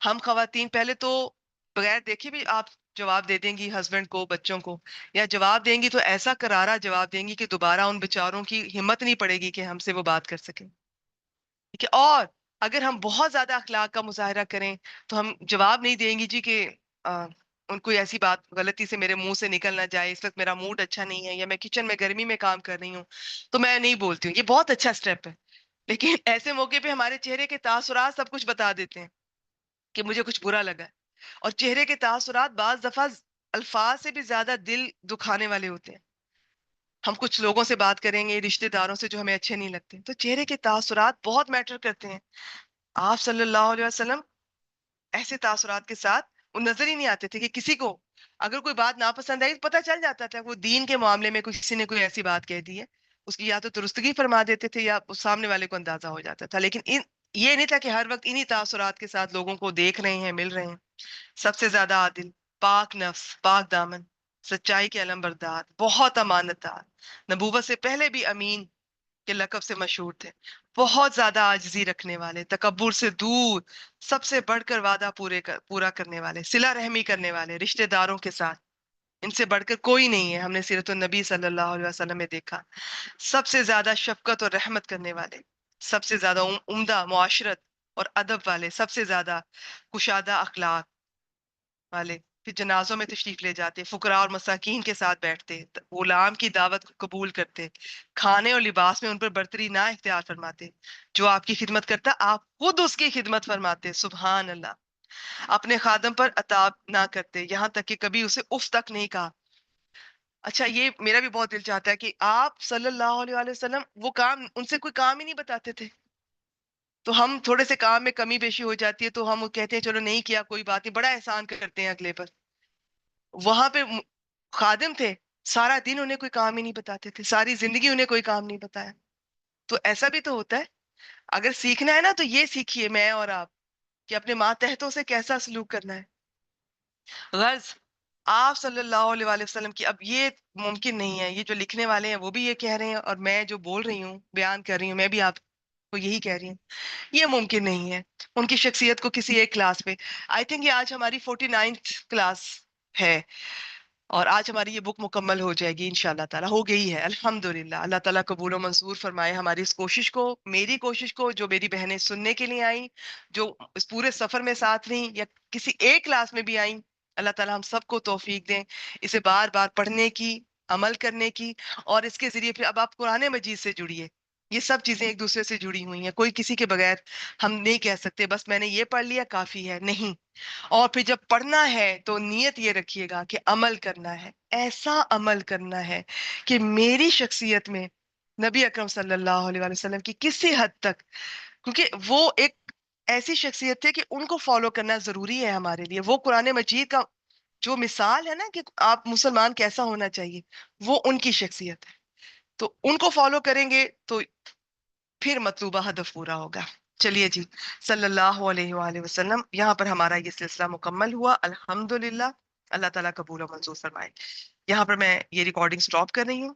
ہم خواتین پہلے تو بغیر دیکھے بھی آپ جواب دے دیں گی ہسبینڈ کو، بچوں کو، یا جواب دیں گی تو ایسا کرارا جواب دیں گی کہ دوبارہ ان بیچاروں کی ہمت نہیں پڑے گی کہ ہم سے وہ بات کر سکیں. ٹھیک ہے. اور اگر ہم بہت زیادہ اخلاق کا مظاہرہ کریں تو ہم جواب نہیں دیں گی جی کہ ان کوئی ایسی بات غلطی سے میرے منہ سے نکل نہ جائے، اس وقت میرا موڈ اچھا نہیں ہے، یا میں کچن میں گرمی میں کام کر رہی ہوں تو میں نہیں بولتی ہوں. یہ بہت اچھا سٹیپ ہے، لیکن ایسے موقع پہ ہمارے چہرے کے تاثرات سب کچھ بتا دیتے ہیں کہ مجھے کچھ برا لگا ہے. اور چہرے کے تاثرات بعض دفعہ الفاظ سے بھی زیادہ دل دکھانے والے ہوتے ہیں. ہم کچھ لوگوں سے بات کریں گے، رشتہ داروں سے جو ہمیں اچھے نہیں لگتے، تو چہرے کے تاثرات بہت میٹر کرتے ہیں. آپ صلی اللہ علیہ وسلم ایسے تاثرات کے ساتھ وہ نظر ہی نہیں آتے تھے کہ کسی کو اگر کوئی بات ناپسند آئی تو پتہ چل جاتا تھا وہ دین کے معاملے میں کسی نے کوئی ایسی بات کہہ دی ہے، اس کی یا تو درستگی فرما دیتے تھے یا اس سامنے والے کو اندازہ ہو جاتا تھا. لیکن یہ نہیں تھا کہ ہر وقت انہی تاثرات کے ساتھ لوگوں کو دیکھ رہے ہیں، مل رہے ہیں. سب سے زیادہ عادل، پاک نفس، پاک دامن، سچائی کے علم بردار، بہت امانت دار، نبوت سے پہلے بھی امین کے لقب سے مشہور تھے. بہت زیادہ عاجزی رکھنے والے، تکبر سے دور، سب سے بڑھ کر وعدہ پورا کرنے والے، صلہ رحمی کرنے والے رشتہ داروں کے ساتھ. ان سے بڑھ کر کوئی نہیں ہے، ہم نے سیرت النبی صلی اللہ علیہ وسلم میں دیکھا. سب سے زیادہ شفقت اور رحمت کرنے والے، سب سے زیادہ عمدہ معاشرت اور ادب والے، سب سے زیادہ کشادہ اخلاق والے. پھر جنازوں میں تشریف لے جاتے، فقراء اور مساکین کے ساتھ بیٹھتے، غلام کی دعوت قبول کرتے، کھانے اور لباس میں ان پر برتری نہ اختیار فرماتے. جو آپ کی خدمت کرتا آپ خود اس کی خدمت فرماتے. سبحان اللہ. اپنے خادم پر عتاب نہ کرتے، یہاں تک کہ کبھی اسے اف تک نہیں کہا. اچھا، یہ میرا بھی بہت دل چاہتا ہے کہ آپ صلی اللہ علیہ وآلہ وسلم وہ کام ان سے کوئی کام ہی نہیں بتاتے تھے. تو ہم تھوڑے سے کام میں کمی بیشی ہو جاتی ہے تو ہم کہتے ہیں چلو نہیں کیا کوئی بات نہیں، بڑا احسان کرتے ہیں اگلے پر. وہاں پہ خادم تھے، سارا دن انہیں کوئی کام ہی نہیں بتاتے تھے، ساری زندگی انہیں کوئی کام نہیں بتایا. تو ایسا بھی تو ہوتا ہے. اگر سیکھنا ہے نا تو یہ سیکھیے میں اور آپ کہ اپنے ماتحتوں سے کیسا سلوک کرنا ہے. غرض آپ صلی اللہ علیہ وآلہ وسلم کی، اب یہ ممکن نہیں ہے، یہ جو لکھنے والے ہیں وہ بھی یہ کہہ رہے ہیں اور میں جو بول رہی ہوں بیان کر رہی ہوں میں بھی آپ کو یہی کہہ رہی ہوں، یہ ممکن نہیں ہے ان کی شخصیت کو کسی ایک کلاس میں. آئی تھنک یہ آج ہماری 49th کلاس ہے، اور آج ہماری یہ بک مکمل ہو جائے گی انشاءاللہ تعالیٰ. ہو گئی ہے الحمدللہ. اللہ تعالیٰ قبول و منظور فرمائے ہماری اس کوشش کو، میری کوشش کو، جو میری بہنیں سننے کے لیے آئیں، جو اس پورے سفر میں ساتھ رہیں یا کسی ایک کلاس میں بھی آئیں. اللہ تعالیٰ ہم سب کو توفیق دیں اسے بار بار پڑھنے کی، عمل کرنے کی، اور اس کے ذریعے پھر اب آپ قرآن مجید سے جڑیے. یہ سب چیزیں ایک دوسرے سے جڑی ہوئی ہیں، کوئی کسی کے بغیر ہم نہیں کہہ سکتے بس میں نے یہ پڑھ لیا کافی ہے، نہیں. اور پھر جب پڑھنا ہے تو نیت یہ رکھیے گا کہ عمل کرنا ہے، ایسا عمل کرنا ہے کہ میری شخصیت میں نبی اکرم صلی اللہ علیہ وآلہ وسلم کی کسی حد تک، کیونکہ وہ ایک ایسی شخصیت تھے کہ ان کو فالو کرنا ضروری ہے ہمارے لیے. وہ قرآن مجید کا جو مثال ہے نا کہ آپ مسلمان کیسا ہونا چاہیے، وہ ان کی شخصیت ہے. تو ان کو فالو کریں گے تو پھر مطلوبہ ہدف پورا ہوگا. چلیے جی، صلی اللہ علیہ وآلہ وسلم. یہاں پر ہمارا یہ سلسلہ مکمل ہوا الحمدللہ. اللہ تعالیٰ قبول و منظور فرمائے. یہاں پر میں یہ ریکارڈنگ سٹاپ کر رہی ہوں.